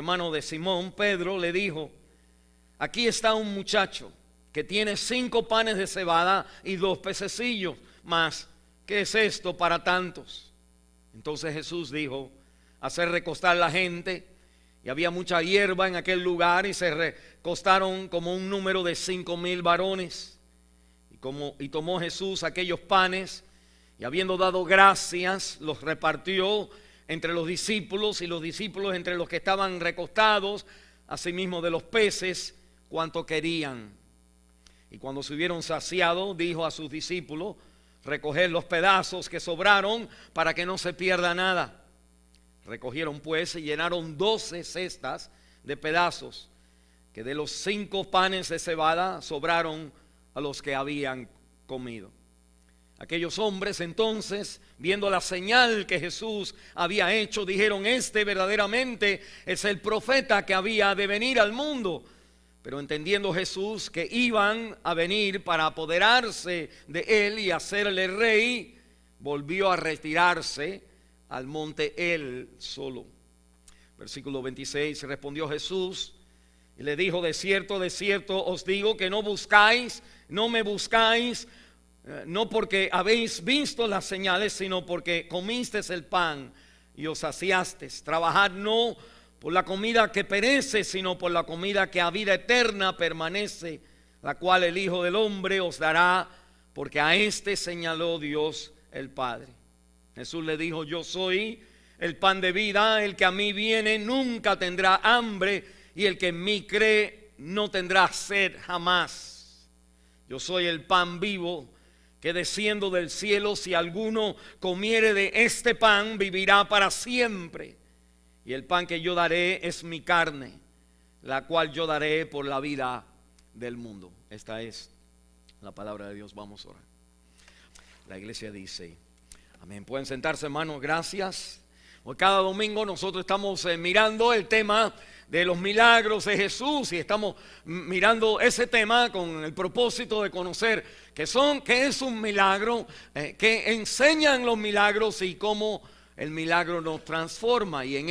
hermano de Simón, Pedro, le dijo: aquí está un muchacho que tiene 5 panes de cebada y 2 pececillos, mas ¿qué es esto para tantos? Entonces Jesús dijo: hacer recostar la gente. Y había mucha hierba en aquel lugar, y se recostaron como un número de 5,000 varones. Y tomó Jesús aquellos panes, y habiendo dado gracias, los repartió entre los discípulos, y los discípulos entre los que estaban recostados, asimismo de los peces, cuanto querían. Y cuando se hubieron saciado, dijo a sus discípulos: recoged los pedazos que sobraron, para que no se pierda nada. Recogieron pues y llenaron 12 cestas de pedazos, que de los 5 panes de cebada sobraron a los que habían comido. Aquellos hombres entonces, viendo la señal que Jesús había hecho, dijeron: este verdaderamente es el profeta que había de venir al mundo. Pero entendiendo Jesús que iban a venir para apoderarse de él y hacerle rey, volvió a retirarse al monte él solo. Versículo 26, respondió Jesús y le dijo: de cierto os digo que no me buscáis, no porque habéis visto las señales, sino porque comisteis el pan y os saciasteis. Trabajad no por la comida que perece, sino por la comida que a vida eterna permanece, la cual el Hijo del Hombre os dará, porque a este señaló Dios el Padre. Jesús le dijo: yo soy el pan de vida, el que a mí viene nunca tendrá hambre, y el que en mí cree no tendrá sed jamás. Yo soy el pan vivo que desciendo del cielo. Si alguno comiere de este pan, vivirá para siempre. Y el pan que yo daré es mi carne, la cual yo daré por la vida del mundo. Esta es la palabra de Dios. Vamos a orar. La iglesia dice amén. Pueden sentarse, hermanos. Gracias. Hoy cada domingo nosotros estamos mirando el tema de los milagros de Jesús, y estamos mirando ese tema con el propósito de conocer qué es un milagro, qué enseñan los milagros y cómo el milagro nos transforma. Y en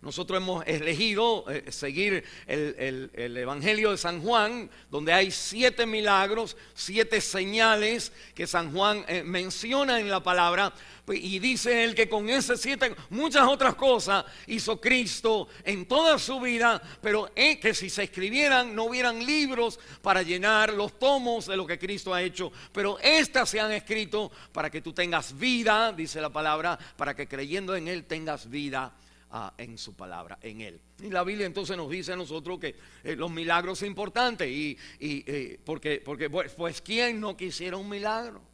nosotros hemos elegido seguir el Evangelio de San Juan, donde hay 7 milagros, 7 señales que San Juan menciona en la palabra. Y dice él que con esas 7 muchas otras cosas hizo Cristo en toda su vida, pero que si se escribieran no hubieran libros para llenar los tomos de lo que Cristo ha hecho. Pero estas se han escrito para que tú tengas vida, dice la palabra, para que creyendo en él tengas vida en su palabra, en él. Y la Biblia entonces nos dice a nosotros que los milagros son importantes, porque pues ¿quién no quisiera un milagro?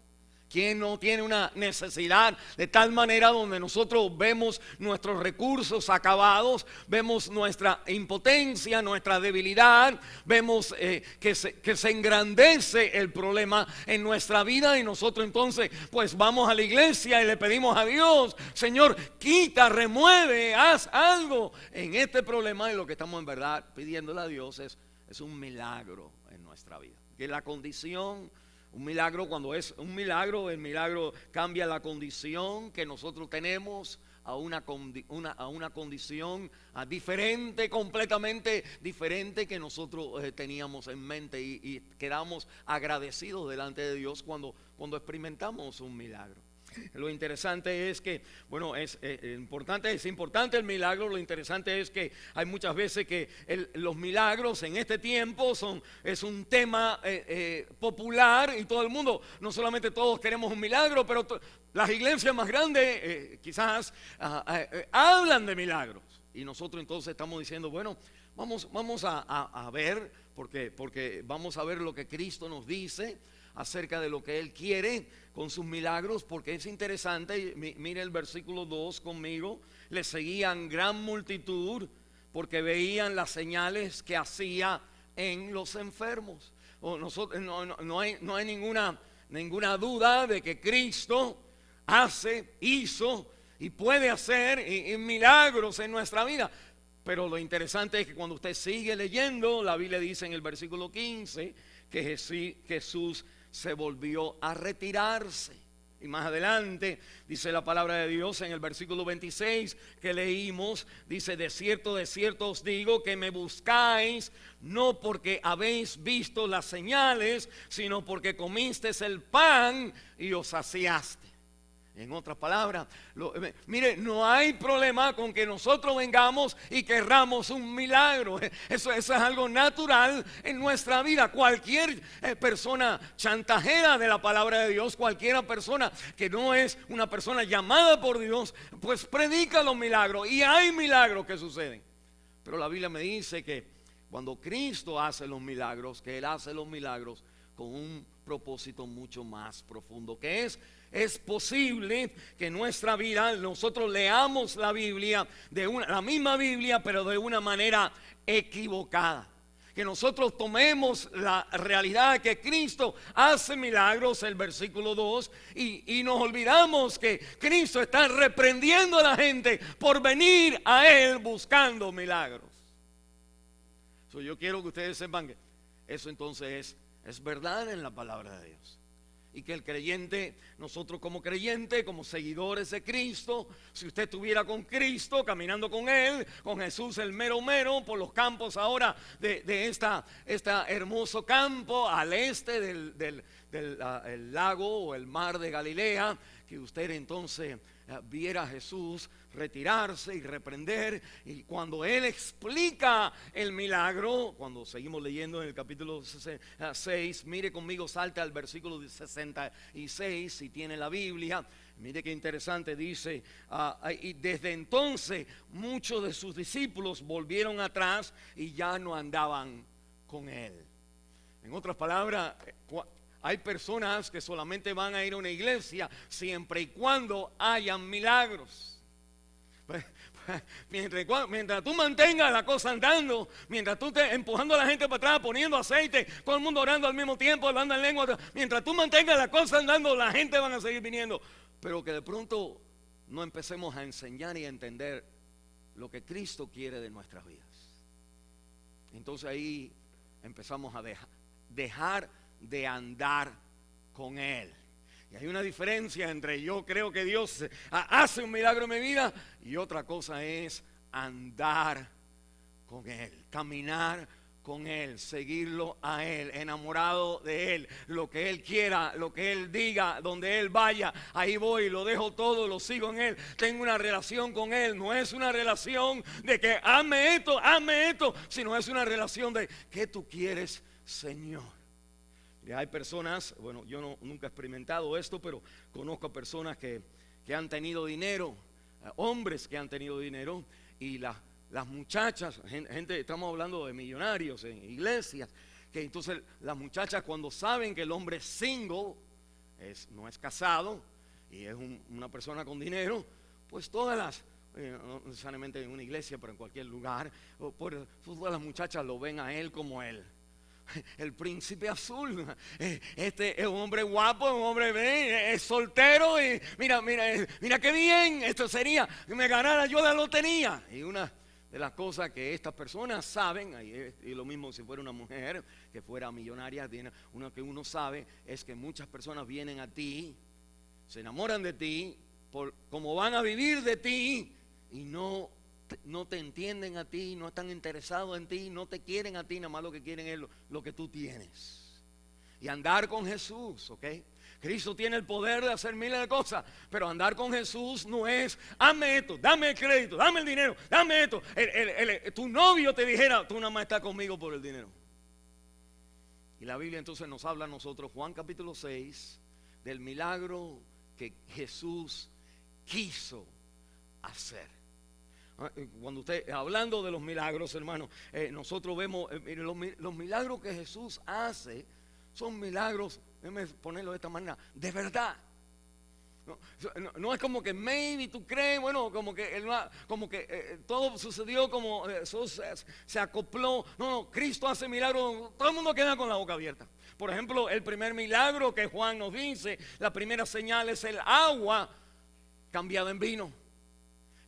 ¿Quién no tiene una necesidad de tal manera donde nosotros vemos nuestros recursos acabados, vemos nuestra impotencia, nuestra debilidad, vemos que se engrandece el problema en nuestra vida, y nosotros entonces pues vamos a la iglesia y le pedimos a Dios: Señor, quita, remueve, haz algo en este problema? Y lo que estamos en verdad pidiéndole a Dios es un milagro en nuestra vida. Que la condición, un milagro, cuando es un milagro, el milagro cambia la condición que nosotros tenemos a una condición diferente, completamente diferente que nosotros teníamos en mente, y quedamos agradecidos delante de Dios cuando experimentamos un milagro. Lo interesante es que, bueno, es importante el milagro. Lo interesante es que hay muchas veces que los milagros en este tiempo es un tema popular, y todo el mundo, no solamente todos queremos un milagro, pero las iglesias más grandes quizás hablan de milagros. Y nosotros entonces estamos diciendo: bueno, vamos a ver, porque vamos a ver lo que Cristo nos dice acerca de lo que Él quiere con sus milagros, porque es interesante. Mire el versículo 2 conmigo: le seguían gran multitud porque veían las señales que hacía en los enfermos. No hay ninguna duda de que Cristo hizo y puede hacer milagros en nuestra vida. Pero lo interesante es que cuando usted sigue leyendo, la Biblia dice en el versículo 15 que Jesús se volvió a retirarse. Y más adelante dice la palabra de Dios en el versículo 26 que leímos, dice: de cierto os digo que me buscáis, no porque habéis visto las señales, sino porque comisteis el pan y os saciaste. En otras palabras, mire, no hay problema con que nosotros vengamos y querramos un milagro. Eso es algo natural en nuestra vida. Cualquier persona chantajera de la palabra de Dios, cualquier persona que no es una persona llamada por Dios, pues predica los milagros. Y hay milagros que suceden. Pero la Biblia me dice que cuando Cristo hace los milagros, que Él hace los milagros con un propósito mucho más profundo, que es posible que en nuestra vida nosotros leamos la Biblia, la misma Biblia, pero de una manera equivocada. Que nosotros tomemos la realidad que Cristo hace milagros, el versículo 2, y nos olvidamos que Cristo está reprendiendo a la gente por venir a Él buscando milagros. Yo quiero que ustedes sepan que eso entonces es verdad en la palabra de Dios. Y que el creyente, nosotros como creyentes, como seguidores de Cristo, si usted estuviera con Cristo, caminando con Él, con Jesús el mero por los campos ahora de este hermoso campo al este del el lago o el mar de Galilea, que usted entonces viera a Jesús retirarse y reprender. Y cuando Él explica el milagro, cuando seguimos leyendo en el capítulo 6, mire conmigo, salte al versículo 66 si tiene la Biblia. Mire qué interesante, dice: y desde entonces muchos de sus discípulos volvieron atrás y ya no andaban con Él. En otras palabras, hay personas que solamente van a ir a una iglesia siempre y cuando hayan milagros. Mientras tú mantengas la cosa andando, mientras tú estés empujando a la gente para atrás, poniendo aceite, todo el mundo orando al mismo tiempo, hablando en lengua, mientras tú mantengas la cosa andando, la gente van a seguir viniendo. Pero que de pronto no empecemos a enseñar y a entender lo que Cristo quiere de nuestras vidas. Entonces ahí empezamos a dejar de andar con Él. Y hay una diferencia entre yo creo que Dios hace un milagro en mi vida y otra cosa es andar con Él, caminar con Él, seguirlo a Él, enamorado de Él, lo que Él quiera, lo que Él diga, donde Él vaya, ahí voy, lo dejo todo, lo sigo en Él, tengo una relación con Él. No es una relación de que hazme esto, sino es una relación de ¿qué tú quieres, Señor? Y hay personas, bueno, yo nunca he experimentado esto, pero conozco personas que han tenido dinero, hombres que han tenido dinero, y las muchachas, gente, estamos hablando de millonarios en iglesias, que entonces las muchachas, cuando saben que el hombre es single, no es casado y es una persona con dinero, pues todas no necesariamente en una iglesia, pero en cualquier lugar, todas las muchachas lo ven a él como el príncipe azul. Este es un hombre guapo, un hombre bien, es soltero, y mira qué bien, esto sería que me ganara yo la lotería. Y una de las cosas que estas personas saben, y lo mismo si fuera una mujer que fuera millonaria, una que uno sabe es que muchas personas vienen a ti, se enamoran de ti, por cómo van a vivir de ti, y no te entienden a ti, no están interesados en ti, no te quieren a ti, nada más lo que quieren es lo que tú tienes. Y andar con Jesús, ¿ok? Cristo tiene el poder de hacer miles de cosas, pero andar con Jesús no es hazme esto, dame el crédito, dame el dinero, dame esto. Tu novio te dijera, tú nada más estás conmigo por el dinero. Y la Biblia entonces nos habla a nosotros, Juan capítulo 6, del milagro que Jesús quiso hacer. Cuando usted, hablando de los milagros, hermano, nosotros vemos los milagros que Jesús hace son milagros, déjeme ponerlo de esta manera, de verdad. No es como que maybe tú crees, bueno, como que todo sucedió como Jesús se acopló. No, Cristo hace milagros, todo el mundo queda con la boca abierta. Por ejemplo, el primer milagro que Juan nos dice, la primera señal es el agua cambiada en vino.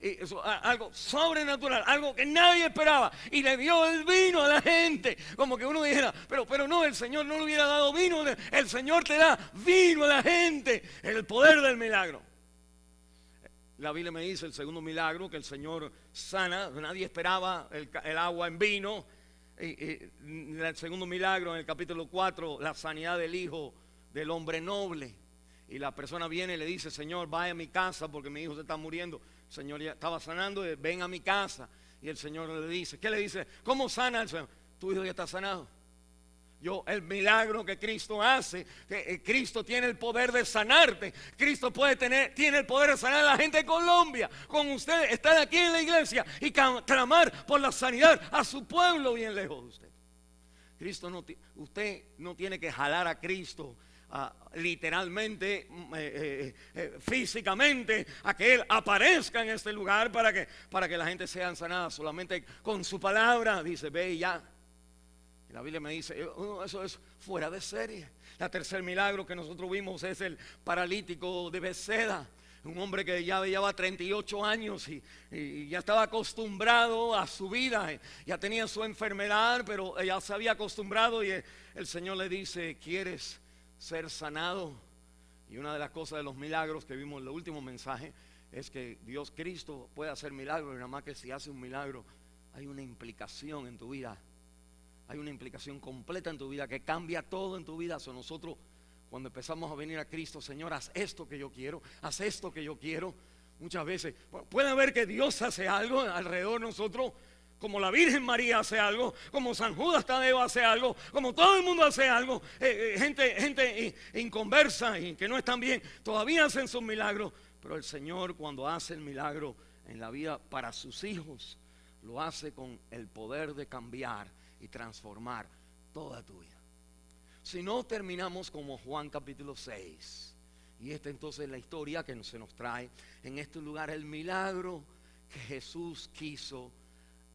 Y eso, algo sobrenatural, algo que nadie esperaba, y le dio el vino a la gente, como que uno dijera, pero no, el Señor no le hubiera dado vino, el Señor te da vino a la gente, el poder del milagro. La Biblia me dice el segundo milagro, que el Señor sana. Nadie esperaba el agua en vino. El segundo milagro en el capítulo 4, la sanidad del hijo del hombre noble. Y la persona viene y le dice: Señor, vaya a mi casa porque mi hijo se está muriendo. El Señor ya estaba sanando, ven a mi casa. Y el Señor le dice, ¿qué le dice? ¿Cómo sana el Señor? Tu hijo ya está sanado. El milagro que Cristo hace, que Cristo tiene el poder de sanarte. Cristo tiene el poder de sanar a la gente de Colombia. Con ustedes, estar aquí en la iglesia y clamar por la sanidad a su pueblo bien lejos de usted. Usted no tiene que jalar a Cristo literalmente, físicamente, a que Él aparezca en este lugar para que la gente sea sanada. Solamente con su palabra dice: ve y ya. Y la Biblia me dice, eso es fuera de serie. El tercer milagro que nosotros vimos es el paralítico de Bethesda. Un hombre que ya llevaba 38 años y ya estaba acostumbrado a su vida. Ya tenía su enfermedad, pero ya se había acostumbrado. Y el Señor le dice: ¿quieres ser sanado? Y una de las cosas de los milagros que vimos en el último mensaje es que Dios Cristo puede hacer milagros. Y nada más que si hace un milagro, hay una implicación en tu vida. Hay una implicación completa en tu vida que cambia todo en tu vida. Nosotros, cuando empezamos a venir a Cristo: Señor, haz esto que yo quiero, haz esto que yo quiero. Muchas veces puede ver que Dios hace algo alrededor de nosotros, como la Virgen María hace algo, como San Judas Tadeo hace algo, como todo el mundo hace algo. Gente inconversa y que no están bien, todavía hacen sus milagros. Pero el Señor, cuando hace el milagro en la vida para sus hijos, lo hace con el poder de cambiar y transformar toda tu vida. Si no, terminamos como Juan capítulo 6. Y esta entonces es la historia que se nos trae en este lugar, el milagro que Jesús quiso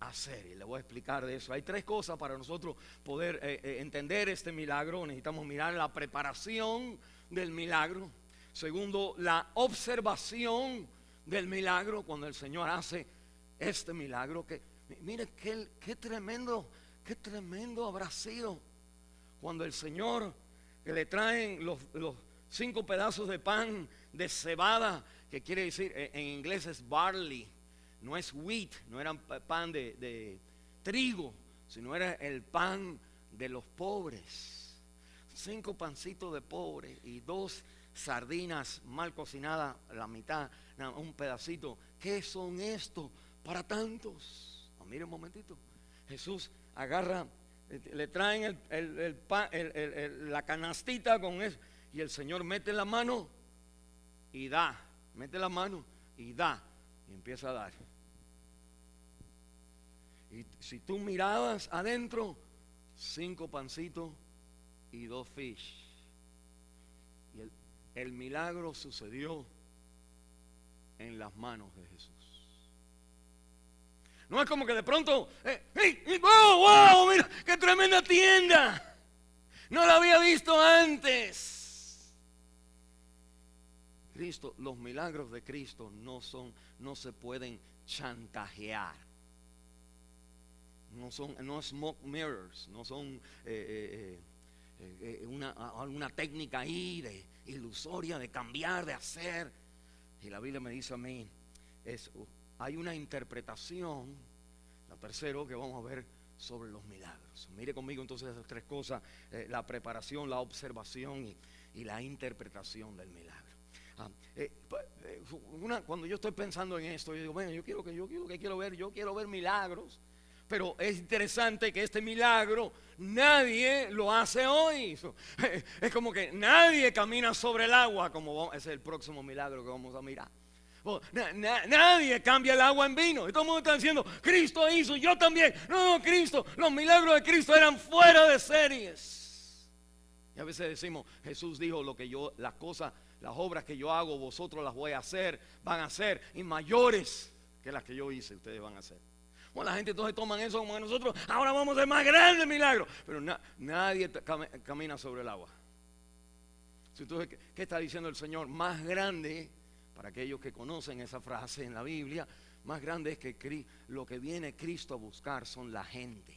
hacer. Y le voy a explicar de eso. Hay tres cosas para nosotros poder entender este milagro. Necesitamos mirar la preparación del milagro. Segundo, la observación del milagro cuando el Señor hace este milagro. Que mire qué tremendo habrá sido cuando el Señor, que le traen los 5 pedazos de pan de cebada, que quiere decir en inglés es barley, no es wheat, no era pan de trigo, sino era el pan de los pobres. 5 pancitos de pobres y 2 sardinas mal cocinadas, la mitad, un pedacito. ¿Qué son estos para tantos? Mire un momentito. Jesús agarra, le traen la canastita con eso, y el Señor mete la mano y da, mete la mano y da, y empieza a dar. Y si tú mirabas adentro, 5 pancitos y 2 fish. Y el milagro sucedió en las manos de Jesús. No es como que de pronto, wow, mira, qué tremenda tienda. No la había visto antes. Cristo, los milagros de Cristo no se pueden chantajear. No es smoke mirrors, no son una técnica ahí de ilusoria de cambiar, de hacer. Y la Biblia me dice a mí, hay una interpretación, la tercera que vamos a ver sobre los milagros. Mire conmigo entonces esas tres cosas: la preparación, la observación y la interpretación del milagro. Cuando yo estoy pensando en esto, yo digo, bueno, yo quiero ver milagros. Pero es interesante que este milagro nadie lo hace hoy. Es como que nadie camina sobre el agua, ese es el próximo milagro que vamos a mirar. Nadie cambia el agua en vino. Y todo el mundo está diciendo, Cristo hizo, yo también. No, Cristo, los milagros de Cristo eran fuera de series. Y a veces decimos, Jesús dijo, las obras que yo hago, vosotros las van a hacer, y mayores que las que yo hice, ustedes van a hacer. Bueno, la gente entonces toman eso como que nosotros ahora vamos a hacer más grandes milagros. Pero nadie camina sobre el agua. Entonces, ¿qué está diciendo el Señor? Más grande, para aquellos que conocen esa frase en la Biblia, más grande es que lo que viene Cristo a buscar son la gente.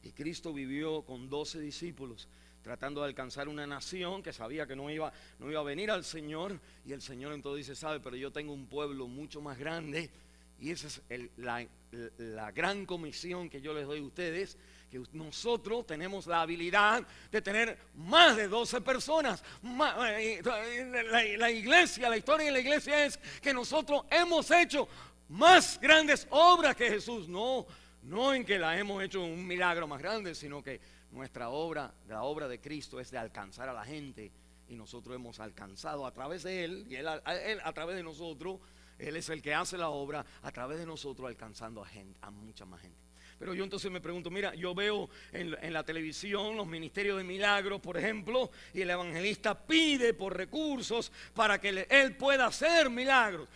Y Cristo vivió con 12 discípulos, tratando de alcanzar una nación que sabía que no iba a venir al Señor. Y el Señor entonces dice, sabe, pero yo tengo un pueblo mucho más grande. Y esa es la gran comisión que yo les doy a ustedes, que nosotros tenemos la habilidad de tener más de 12 personas. La iglesia, la historia de la iglesia es que nosotros hemos hecho más grandes obras que Jesús. No en que la hemos hecho un milagro más grande, sino que nuestra obra, la obra de Cristo, es de alcanzar a la gente. Y nosotros hemos alcanzado a través de Él, y Él a través de nosotros. Él es el que hace la obra a través de nosotros, alcanzando a mucha más gente. Pero yo entonces me pregunto, mira, yo veo en la televisión los ministerios de milagros, por ejemplo, y el evangelista pide por recursos para que él pueda hacer milagros.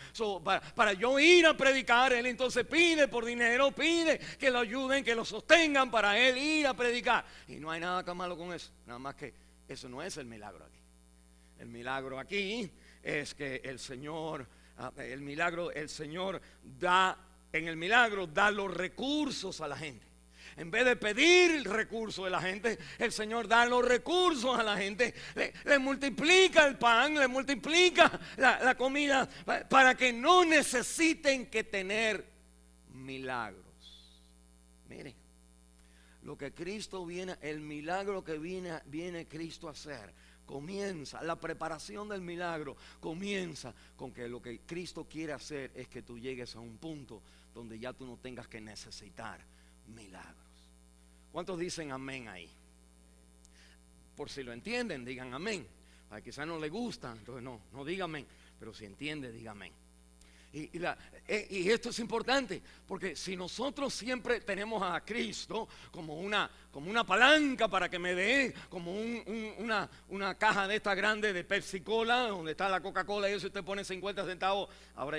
Para yo ir a predicar, él entonces pide por dinero, pide que lo ayuden, que lo sostengan para él ir a predicar. Y no hay nada tan malo con eso, nada más que eso no es el milagro aquí. El milagro aquí es que el Señor da, en el milagro da los recursos a la gente. En vez de pedir recursos de la gente, el Señor da los recursos a la gente. Le multiplica el pan, le multiplica la comida para que no necesiten que tener milagros. Mire, lo que Cristo viene, el milagro que viene Cristo a hacer, comienza, la preparación del milagro comienza con que lo que Cristo quiere hacer es que tú llegues a un punto donde ya tú no tengas que necesitar milagros. ¿Cuántos dicen amén ahí? Por si lo entienden, digan amén. Quizás no le gusta, entonces no diga amén. Pero si entiende, diga amén. Y esto es importante, porque si nosotros siempre tenemos a Cristo como una palanca para que me dé, como una caja de esta grande de Pepsi Cola, donde está la Coca-Cola, y eso usted pone 50 centavos, ahora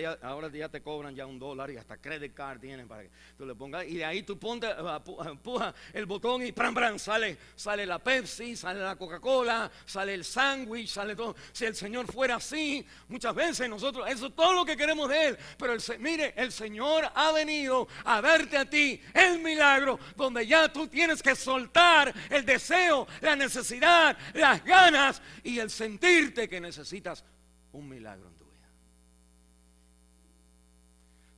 ya te cobran ya $1, y hasta credit card tienen para que tú le pongas, y de ahí tú empuja el botón y ¡pram! Sale la Pepsi, sale la Coca-Cola, sale el sándwich, sale todo. Si el Señor fuera así, muchas veces nosotros, eso es todo lo que queremos de Él. Pero mire, el Señor ha venido a darte a ti el milagro, donde ya tú tienes que soltar el deseo, la necesidad, las ganas y el sentirte que necesitas un milagro en tu vida.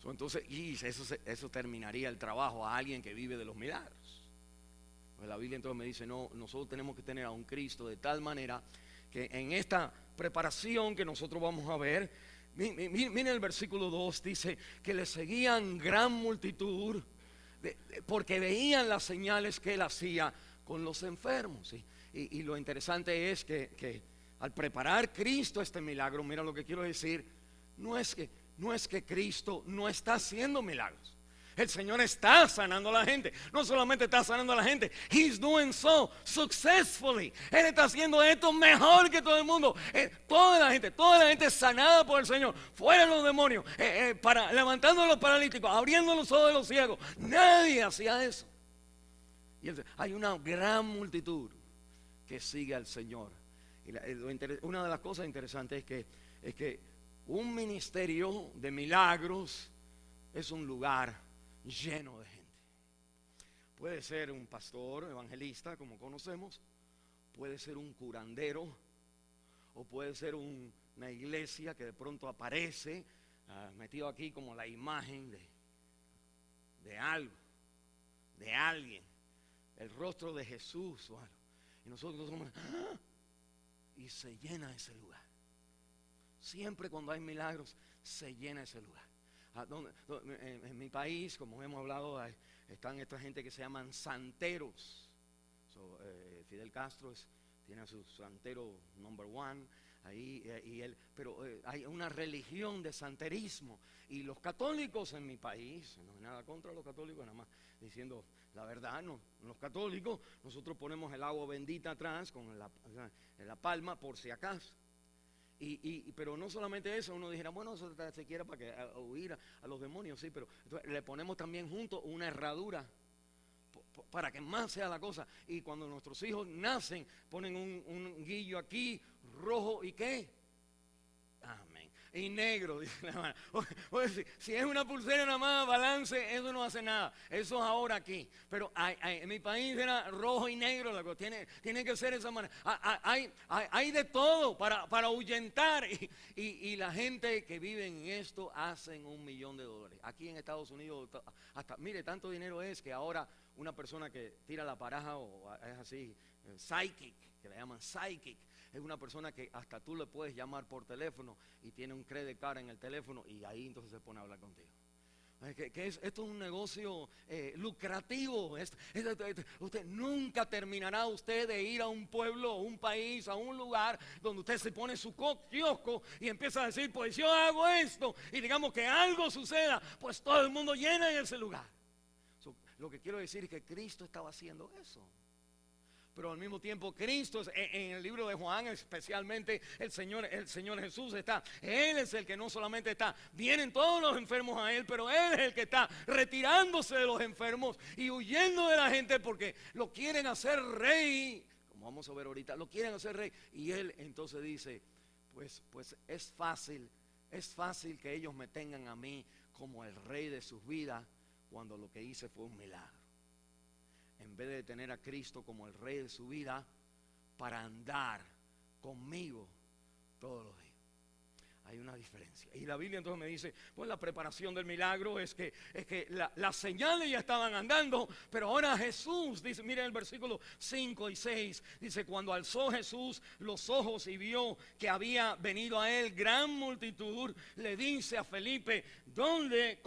Entonces, eso terminaría el trabajo a alguien que vive de los milagros. Pues la Biblia entonces me dice, no, nosotros tenemos que tener a un Cristo de tal manera que en esta preparación que nosotros vamos a ver, miren el versículo 2, dice que le seguían gran multitud porque veían las señales que él hacía con los enfermos. ¿Sí? Y lo interesante es que al preparar Cristo este milagro, mira lo que quiero decir, no es que Cristo no está haciendo milagros. El Señor está sanando a la gente. No solamente está sanando a la gente, He's doing so successfully. Él está haciendo esto mejor que todo el mundo. Toda la gente es sanada por el Señor. Fuera los demonios, levantando a los paralíticos, abriendo los ojos de los ciegos. Nadie hacía eso. Y hay una gran multitud que sigue al Señor. Y una de las cosas interesantes es que un ministerio de milagros es un lugar lleno de gente. Puede ser un pastor, evangelista, como conocemos, puede ser un curandero, o puede ser una iglesia que de pronto aparece metido aquí como la imagen de algo, de alguien, el rostro de Jesús o algo. Y nosotros somos y se llena ese lugar. Siempre cuando hay milagros se llena ese lugar. En mi país, como hemos hablado, están esta gente que se llaman santeros. Fidel Castro tiene a su santero number one ahí, pero hay una religión de santerismo. Y los católicos en mi país, no hay nada contra los católicos, nada más diciendo la verdad, no, los católicos nosotros ponemos el agua bendita atrás con la palma por si acaso. Pero no solamente eso, uno dijera, bueno, eso se quiere para que huir a los demonios, sí, pero le ponemos también junto una herradura para que más sea la cosa. Y cuando nuestros hijos nacen, ponen un guillo aquí, rojo, ¿y qué? Amén. y negro, dice la hermana. Si es una pulsera nada más, balance, eso no hace nada. Eso es ahora aquí. Pero en mi país era rojo y negro, tiene que ser esa manera. Hay de todo para ahuyentar. Y la gente que vive en esto hacen $1.000.000. Aquí en Estados Unidos, hasta, mire, tanto dinero es que ahora una persona que tira la paraja o es así, psychic, que le llaman psychic, es una persona que hasta tú le puedes llamar por teléfono y tiene un credit card en el teléfono y ahí entonces se pone a hablar contigo. Esto es un negocio lucrativo. Usted nunca terminará usted de ir a un pueblo, a un país, a un lugar donde usted se pone su kiosco y empieza a decir, pues yo hago esto, y digamos que algo suceda, pues todo el mundo llena en ese lugar. Lo que quiero decir es que Cristo estaba haciendo eso. Pero al mismo tiempo Cristo, en el libro de Juan especialmente, el Señor Jesús está. Él es el que no solamente está, vienen todos los enfermos a Él, pero Él es el que está retirándose de los enfermos y huyendo de la gente porque lo quieren hacer rey. Como vamos a ver ahorita, lo quieren hacer rey. Y Él entonces dice, pues es fácil que ellos me tengan a mí como el rey de sus vidas cuando lo que hice fue un milagro. En vez de tener a Cristo como el rey de su vida para andar conmigo todos los días. Hay una diferencia. Y la Biblia entonces me dice, pues la preparación del milagro es que las señales ya estaban andando, pero ahora Jesús, dice, miren el versículo 5 y 6, dice, cuando alzó Jesús los ojos y vio que había venido a él gran multitud, le dice a Felipe, ¿dónde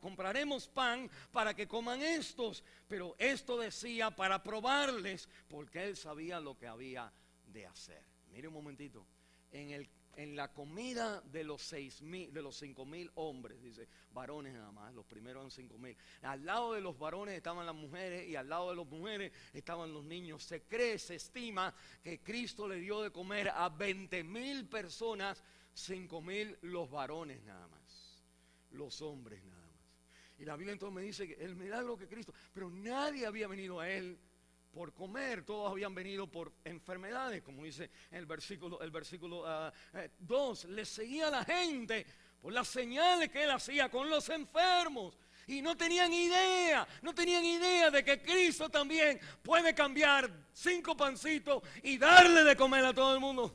compraremos pan para que coman estos? Pero esto decía para probarles, porque él sabía lo que había de hacer. Mire un momentito, en la comida de los 5.000 hombres, dice, varones nada más, los primeros eran 5.000. Al lado de los varones estaban las mujeres y al lado de las mujeres estaban los niños. Se estima que Cristo le dio de comer a 20.000 personas, 5.000 los varones nada más, los hombres nada más. Y la Biblia entonces me dice que el milagro que Cristo, pero nadie había venido a él por comer, todos habían venido por enfermedades, como dice el versículo 2, le seguía a la gente por las señales que él hacía con los enfermos, y no tenían idea de que Cristo también puede cambiar 5 pancitos y darle de comer a todo el mundo.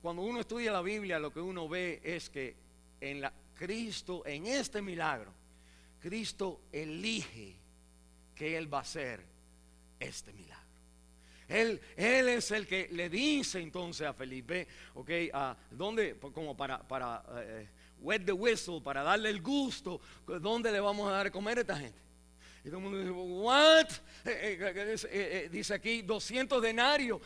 Cuando uno estudia la Biblia, lo que uno ve es que Cristo, en este milagro, Cristo elige que él va a hacer este milagro. Él es el que le dice entonces a Felipe, ok, ¿dónde? Como para wet the whistle, para darle el gusto, ¿dónde le vamos a dar a comer a esta gente? Y todo el mundo dice, what? Dice aquí 200 denarios,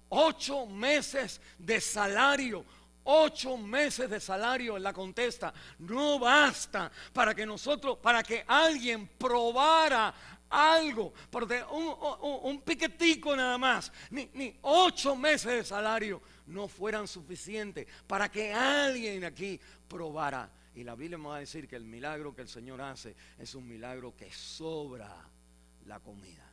8 meses de salario. 8 meses de salario. En la contesta, no basta para que alguien probara algo, porque un piquetico nada más, ni 8 meses de salario no fueran suficientes para que alguien aquí probara. Y la Biblia me va a decir que el milagro que el Señor hace es un milagro que sobra la comida.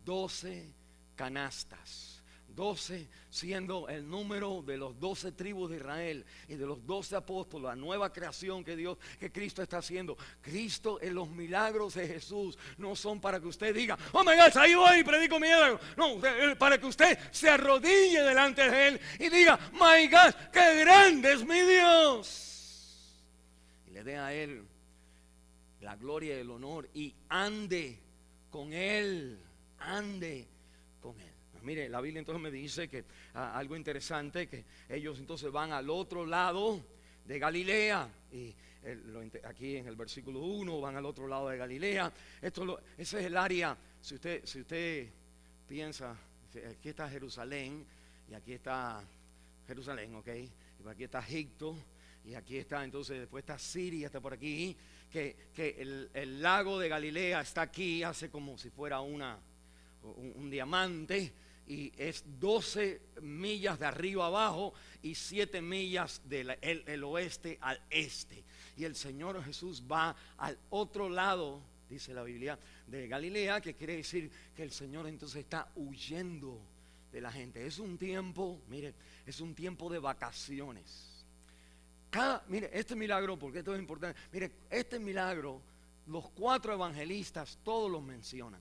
12 canastas. 12 siendo el número de los 12 tribus de Israel y de los 12 apóstoles, la nueva creación que Cristo está haciendo. Cristo, en los milagros de Jesús no son para que usted diga, oh my God, ahí voy y predico milagro. No, para que usted se arrodille delante de él y diga, my God, qué grande es mi Dios. Y le dé a él la gloria y el honor y ande con él. Mire, la Biblia entonces me dice que algo interesante, que ellos entonces van al otro lado de Galilea. Y aquí en el versículo 1 van al otro lado de Galilea. Ese es el área, si usted piensa, aquí está Jerusalén y aquí está Jerusalén, ok, y aquí está Egipto y aquí está entonces, después está Siria, está por aquí, que el lago de Galilea está aquí, hace como si fuera un diamante, y es 12 millas de arriba abajo y 7 millas del oeste al este. Y el Señor Jesús va al otro lado, dice la Biblia, de Galilea, que quiere decir que el Señor entonces está huyendo de la gente. Es un tiempo, mire, es un tiempo de vacaciones. Mire, este milagro, porque esto es importante. Mire, este milagro, los 4 evangelistas todos los mencionan.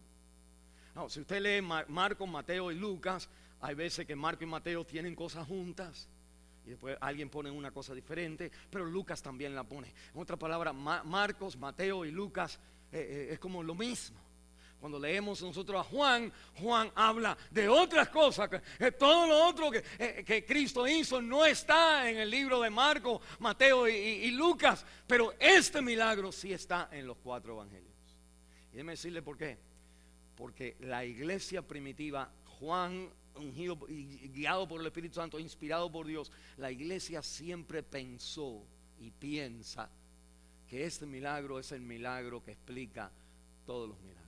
No, si usted lee Marcos, Mateo y Lucas, hay veces que Marcos y Mateo tienen cosas juntas y después alguien pone una cosa diferente, pero Lucas también la pone. En otras palabras, Marcos, Mateo y Lucas es como lo mismo. Cuando leemos nosotros a Juan, Juan habla de otras cosas, que todo lo otro que Cristo hizo no está en el libro de Marcos, Mateo y Lucas, pero este milagro sí está en los 4 evangelios. Y déjeme decirle por qué. Porque la iglesia primitiva, Juan, ungido y guiado por el Espíritu Santo, inspirado por Dios, la iglesia siempre pensó y piensa que este milagro es el milagro que explica todos los milagros.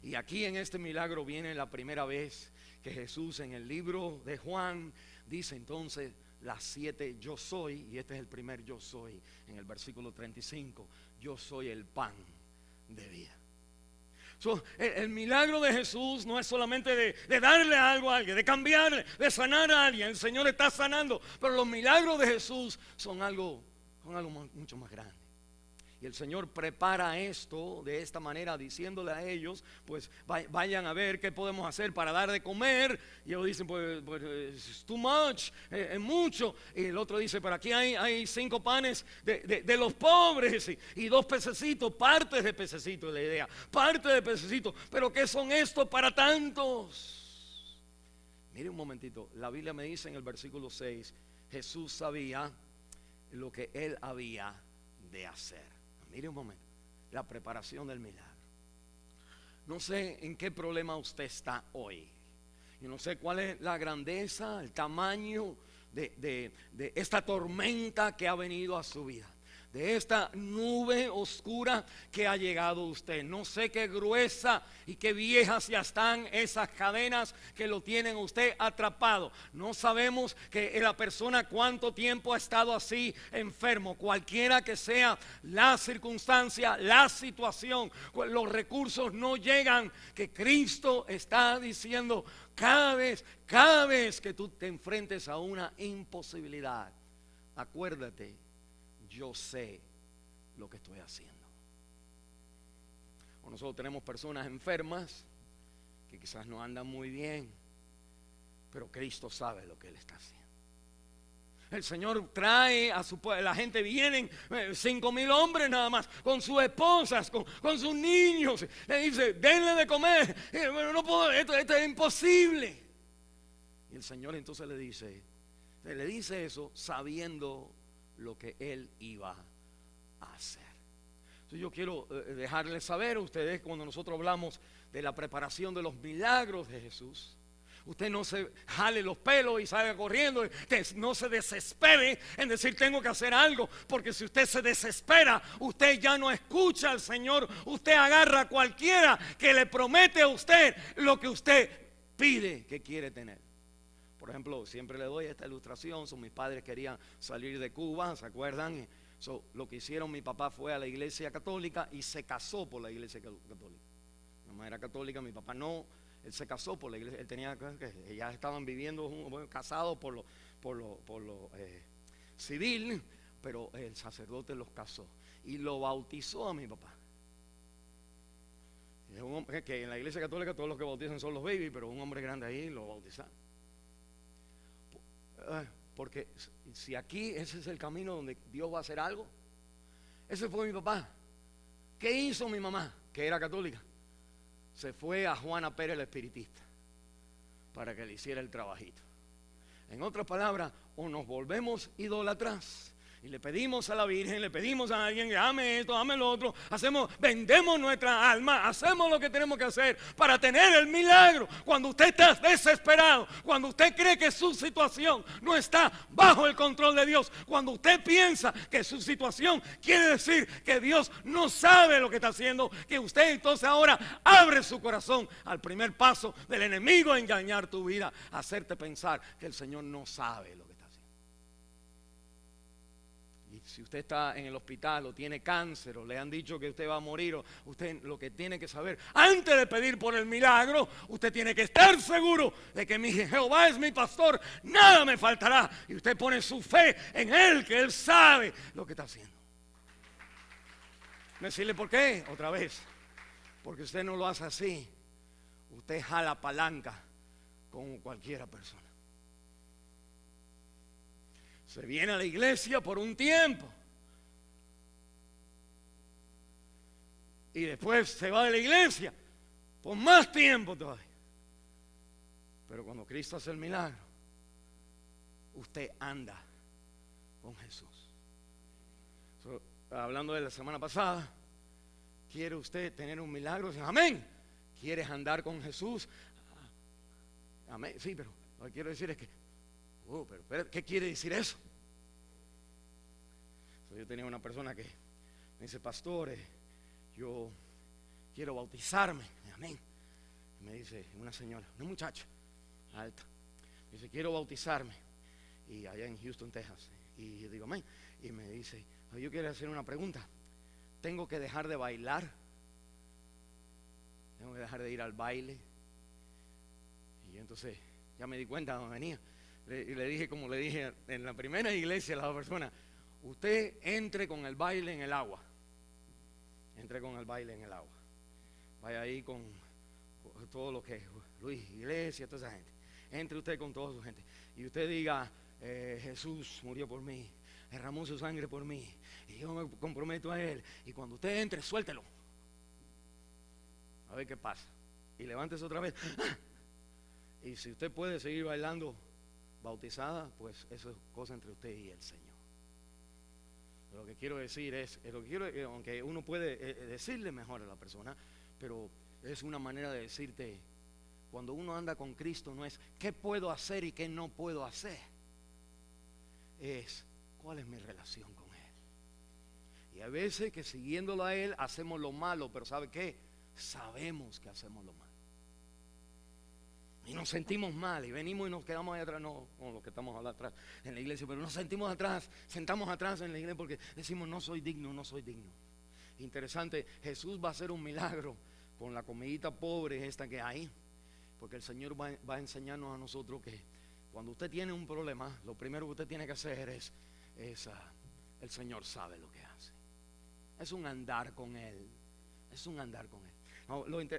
Y aquí en este milagro viene la primera vez que Jesús en el libro de Juan dice entonces las 7 yo soy, y este es el primer yo soy en el versículo 35, yo soy el pan de vida. El milagro de Jesús no es solamente de darle algo a alguien, de cambiarle, de sanar a alguien. El Señor está sanando, pero los milagros de Jesús son algo mucho más grande. Y el Señor prepara esto de esta manera, diciéndole a ellos, pues vayan a ver qué podemos hacer para dar de comer. Y ellos dicen, pues it's too much, es mucho. Y el otro dice, pero aquí hay 5 panes de los pobres y 2 pececitos, partes de pececitos, la idea, parte de pececitos. Pero ¿qué son estos para tantos? Mire un momentito, la Biblia me dice en el versículo 6, Jesús sabía lo que él había de hacer. Mire un momento, la preparación del milagro. No sé en qué problema usted está hoy. Yo no sé cuál es la grandeza, el tamaño de esta tormenta que ha venido a su vida, de esta nube oscura que ha llegado a usted. No sé qué gruesa y qué viejas ya están esas cadenas que lo tienen a usted atrapado. No sabemos que la persona cuánto tiempo ha estado así enfermo. Cualquiera que sea la circunstancia, la situación, los recursos no llegan, que Cristo está diciendo cada vez que tú te enfrentes a una imposibilidad, acuérdate, yo sé lo que estoy haciendo. O nosotros tenemos personas enfermas que quizás no andan muy bien, pero Cristo sabe lo que Él está haciendo. El Señor trae a su pueblo, la gente vienen 5,000 hombres nada más, con sus esposas, con sus niños. Le dice, denle de comer. Bueno, no puedo, esto es imposible. Y el Señor entonces le dice eso sabiendo lo que Él iba a hacer. Entonces yo quiero dejarles saber a ustedes, cuando nosotros hablamos de la preparación de los milagros de Jesús, usted no se jale los pelos y salga corriendo, no se desespere en decir tengo que hacer algo, porque si usted se desespera, usted ya no escucha al Señor. Usted agarra a cualquiera que le promete a usted lo que usted pide que quiere tener. Por ejemplo, siempre le doy esta ilustración. Mis padres querían salir de Cuba, ¿se acuerdan? Lo que hicieron, mi papá fue a la iglesia católica y se casó por la iglesia católica. Mi mamá era católica, mi papá no. Él se casó por la iglesia. Él tenía que ya estaban viviendo casados por lo civil, pero el sacerdote los casó y lo bautizó a mi papá. Es un hombre que en la iglesia católica todos los que bautizan son los babies, pero un hombre grande ahí lo bautizaron. Porque si aquí ese es el camino donde Dios va a hacer algo, ese fue mi papá. ¿Qué hizo mi mamá, que era católica? Se fue a Juana Pérez, la espiritista, para que le hiciera el trabajito. En otras palabras, o nos volvemos idólatras y le pedimos a la Virgen, le pedimos a alguien que dame esto, dame lo otro, vendemos nuestra alma, hacemos lo que tenemos que hacer para tener el milagro. Cuando usted está desesperado, cuando usted cree que su situación no está bajo el control de Dios, cuando usted piensa que su situación quiere decir que Dios no sabe lo que está haciendo, que usted entonces ahora abre su corazón al primer paso del enemigo a engañar tu vida, a hacerte pensar que el Señor no sabe lo que está haciendo. Y si usted está en el hospital o tiene cáncer o le han dicho que usted va a morir, o usted lo que tiene que saber, antes de pedir por el milagro, usted tiene que estar seguro de que mi Jehová es mi pastor, nada me faltará. Y usted pone su fe en Él, que Él sabe lo que está haciendo. Decirle por qué, otra vez, porque usted no lo hace así. Usted jala palanca con cualquiera persona. Se viene a la iglesia por un tiempo y después se va de la iglesia por más tiempo todavía. Pero cuando Cristo hace el milagro, usted anda con Jesús. Hablando de la semana pasada, ¿quiere usted tener un milagro? Amén. ¿Quieres andar con Jesús? Amén. Sí, pero lo que quiero decir es que pero ¿qué quiere decir eso? Yo tenía una persona que me dice, pastor, yo quiero bautizarme. Amén. Me dice una señora, una muchacha alta, me dice, quiero bautizarme. Y allá en Houston, Texas. Y yo digo, amén. Y me dice, yo quiero hacer una pregunta. ¿Tengo que dejar de bailar? ¿Tengo que dejar de ir al baile? Y entonces ya me di cuenta de dónde venía. Y le dije, como le dije en la primera iglesia a la persona, usted entre con el baile en el agua. Entre con el baile en el agua. Vaya ahí con todo lo que es Luis, iglesia, toda esa gente. Entre usted con toda su gente. Y usted diga, Jesús murió por mí, derramó su sangre por mí, y yo me comprometo a Él. Y cuando usted entre, suéltelo. A ver qué pasa. Y levántese otra vez. Y si usted puede seguir bailando bautizada, pues eso es cosa entre usted y el Señor. Lo que quiero decir es, aunque uno puede decirle mejor a la persona, pero es una manera de decirte, cuando uno anda con Cristo no es qué puedo hacer y qué no puedo hacer, es cuál es mi relación con Él. Y a veces que siguiéndolo a Él hacemos lo malo, pero ¿sabe qué? Sabemos que hacemos lo malo. Y nos sentimos mal y venimos y nos quedamos ahí atrás, no con lo que estamos hablando atrás en la iglesia, pero nos sentimos atrás, sentamos atrás en la iglesia porque decimos no soy digno, no soy digno. Interesante, Jesús va a hacer un milagro con la comidita pobre esta que hay, porque el Señor va a enseñarnos a nosotros que cuando usted tiene un problema, lo primero que usted tiene que hacer es el Señor sabe lo que hace. Es un andar con Él, es un andar con Él.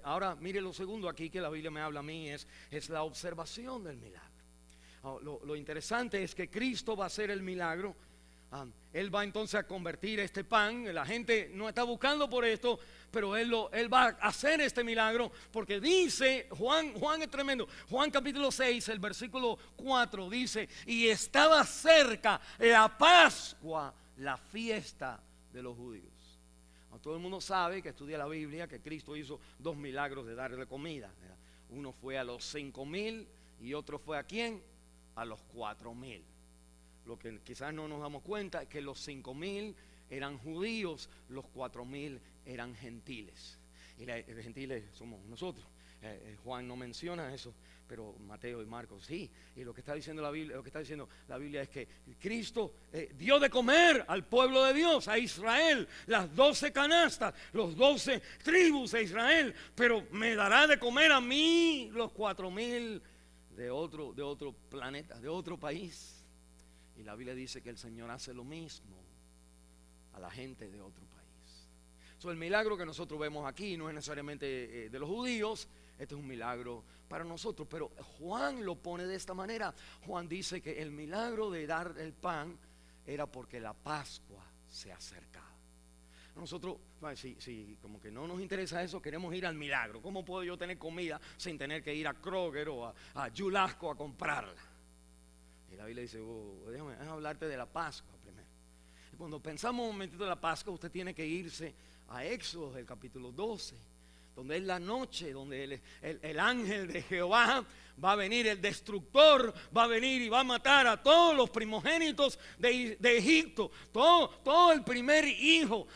Ahora mire lo segundo aquí que la Biblia me habla a mí es la observación del milagro. Lo interesante es que Cristo va a hacer el milagro. Él va entonces a convertir este pan. La gente no está buscando por esto, pero él va a hacer este milagro porque dice, Juan es tremendo. Juan capítulo 6, el versículo 4 dice, y estaba cerca la Pascua, la fiesta de los judíos. Todo el mundo sabe que estudia la Biblia que Cristo hizo 2 milagros de darle comida. Uno fue a los 5,000 y otro fue a ¿quién? A los 4,000. Lo que quizás no nos damos cuenta es que los 5,000 eran judíos, los 4,000 eran gentiles. Y los gentiles somos nosotros. Juan no menciona eso, pero Mateo y Marcos sí. Y lo que está diciendo la Biblia, es que Cristo dio de comer al pueblo de Dios, a Israel, las 12 canastas, los 12 tribus de Israel, pero me dará de comer a mí los 4,000 de otro planeta, de otro país. Y la Biblia dice que el Señor hace lo mismo a la gente de otro país. El milagro que nosotros vemos aquí no es necesariamente de los judíos. Este es un milagro para nosotros, pero Juan lo pone de esta manera. Juan dice que el milagro de dar el pan era porque la Pascua se acercaba. Nosotros, si como que no nos interesa eso, queremos ir al milagro. ¿Cómo puedo yo tener comida sin tener que ir a Kroger o a Julasco a comprarla? Y la Biblia dice, déjame hablarte de la Pascua primero. Y cuando pensamos un momentito de la Pascua, usted tiene que irse a Éxodo, del capítulo 12, donde es la noche, donde el ángel de Jehová va a venir, el destructor va a venir y va a matar a todos los primogénitos de Egipto, todo el primer hijo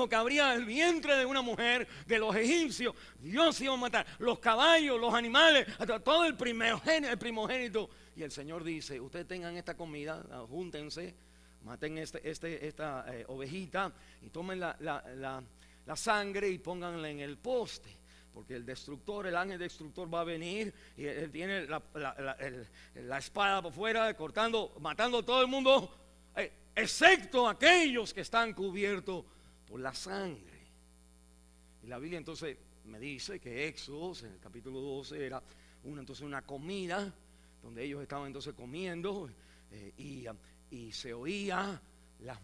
que habría el vientre de una mujer de los egipcios. Dios iba a matar los caballos, los animales, hasta todo el primogénito. Y el Señor dice, ustedes tengan esta comida, júntense, maten esta ovejita y tomen la sangre y pónganla en el poste, porque el destructor, el ángel destructor va a venir y él tiene la espada por fuera, cortando, matando a todo el mundo, excepto aquellos que están cubiertos por la sangre. Y la Biblia entonces me dice que Éxodos, en el capítulo 12, era una comida donde ellos estaban entonces comiendo, y se oía las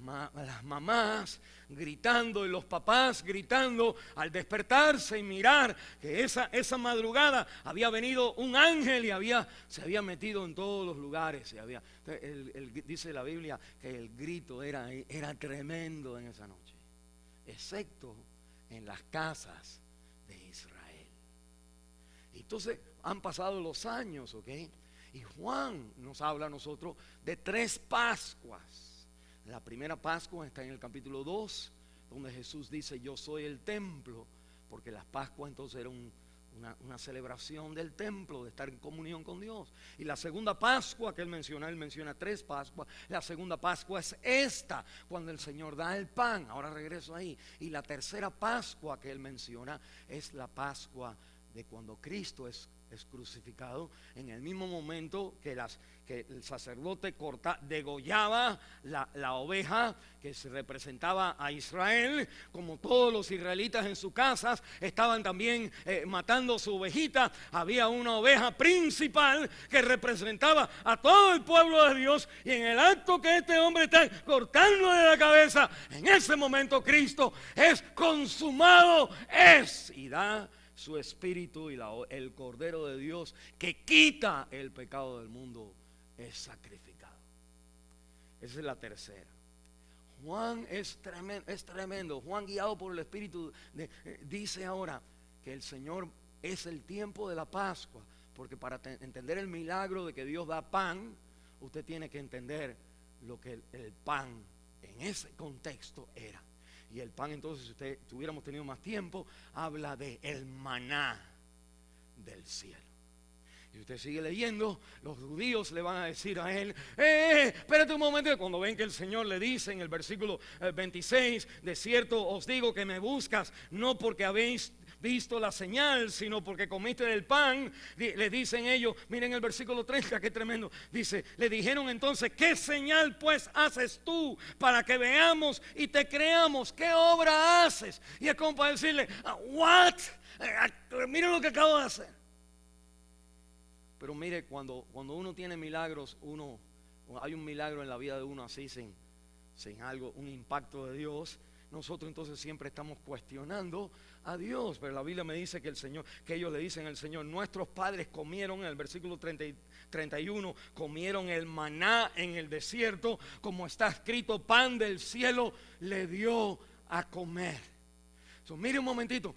mamás gritando y los papás gritando al despertarse y mirar que esa madrugada había venido un ángel y se había metido en todos los lugares. Dice la Biblia que el grito era tremendo en esa noche, excepto en las casas de Israel. Entonces han pasado los años, ¿ok? Y Juan nos habla a nosotros de 3 Pascuas. La primera Pascua está en el capítulo 2, donde Jesús dice: yo soy el templo, porque las Pascuas entonces era una celebración del templo, de estar en comunión con Dios. Y la segunda Pascua que él menciona 3 Pascuas. La segunda Pascua es esta, cuando el Señor da el pan. Ahora regreso ahí. Y la tercera Pascua que él menciona es la Pascua de cuando Cristo es crucificado, en el mismo momento que el sacerdote degollaba la oveja que se representaba a Israel. Como todos los israelitas en sus casas estaban también matando su ovejita, había una oveja principal que representaba a todo el pueblo de Dios, y en el acto que este hombre está cortándole la cabeza, en ese momento Cristo es consumado y da su espíritu, y el Cordero de Dios que quita el pecado del mundo es sacrificado. Esa es la tercera. Juan es tremendo. Juan, guiado por el Espíritu, dice ahora que el Señor es el tiempo de la Pascua, porque para entender el milagro de que Dios da pan, usted tiene que entender lo que el pan en ese contexto era. Y el pan, entonces, si tuviéramos tenido más tiempo, habla de el maná del cielo. Y usted sigue leyendo, los judíos le van a decir a él: espérate un momento. Cuando ven que el Señor le dice en el versículo 26: de cierto os digo que me buscas, no porque habéis visto la señal, sino porque comiste del pan. Le dicen ellos, miren el versículo 30, qué tremendo. Dice: le dijeron entonces: ¿qué señal pues haces tú para que veamos y te creamos? ¿Qué obra haces? Y es como para decirle: what? Miren lo que acabo de hacer. Pero mire, cuando uno tiene milagros, hay un milagro en la vida de uno así, sin algo, un impacto de Dios, nosotros entonces siempre estamos cuestionando a Dios. Pero la Biblia me dice que ellos le dicen al Señor: nuestros padres comieron, en el versículo 31, comieron el maná en el desierto, como está escrito, pan del cielo le dio a comer. Mire un momentito,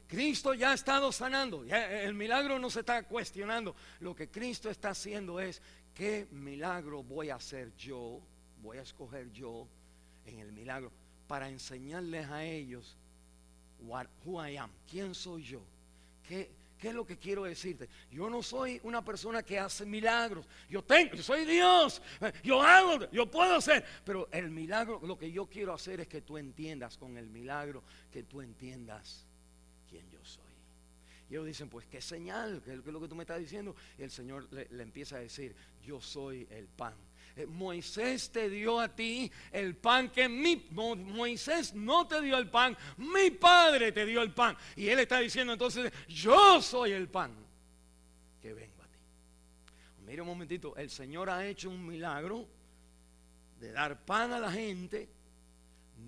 Cristo ya ha estado sanando, ya el milagro no se está cuestionando. Lo que Cristo está haciendo es: ¿qué milagro voy a hacer yo? Voy a escoger yo en el milagro para enseñarles a ellos who I am, quién soy yo. ¿Qué es lo que quiero decirte? Yo no soy una persona que hace milagros. Yo soy Dios. Yo puedo hacer. Pero el milagro, lo que yo quiero hacer es que tú entiendas con el milagro, que tú entiendas quién yo soy. Y ellos dicen: pues qué señal, ¿qué es lo que tú me estás diciendo? Y el Señor le empieza a decir: yo soy el pan. Moisés te dio a ti el pan que Moisés no te dio el pan, mi Padre te dio el pan. Y él está diciendo entonces: yo soy el pan que vengo a ti. Mira un momentito, el Señor ha hecho un milagro de dar pan a la gente,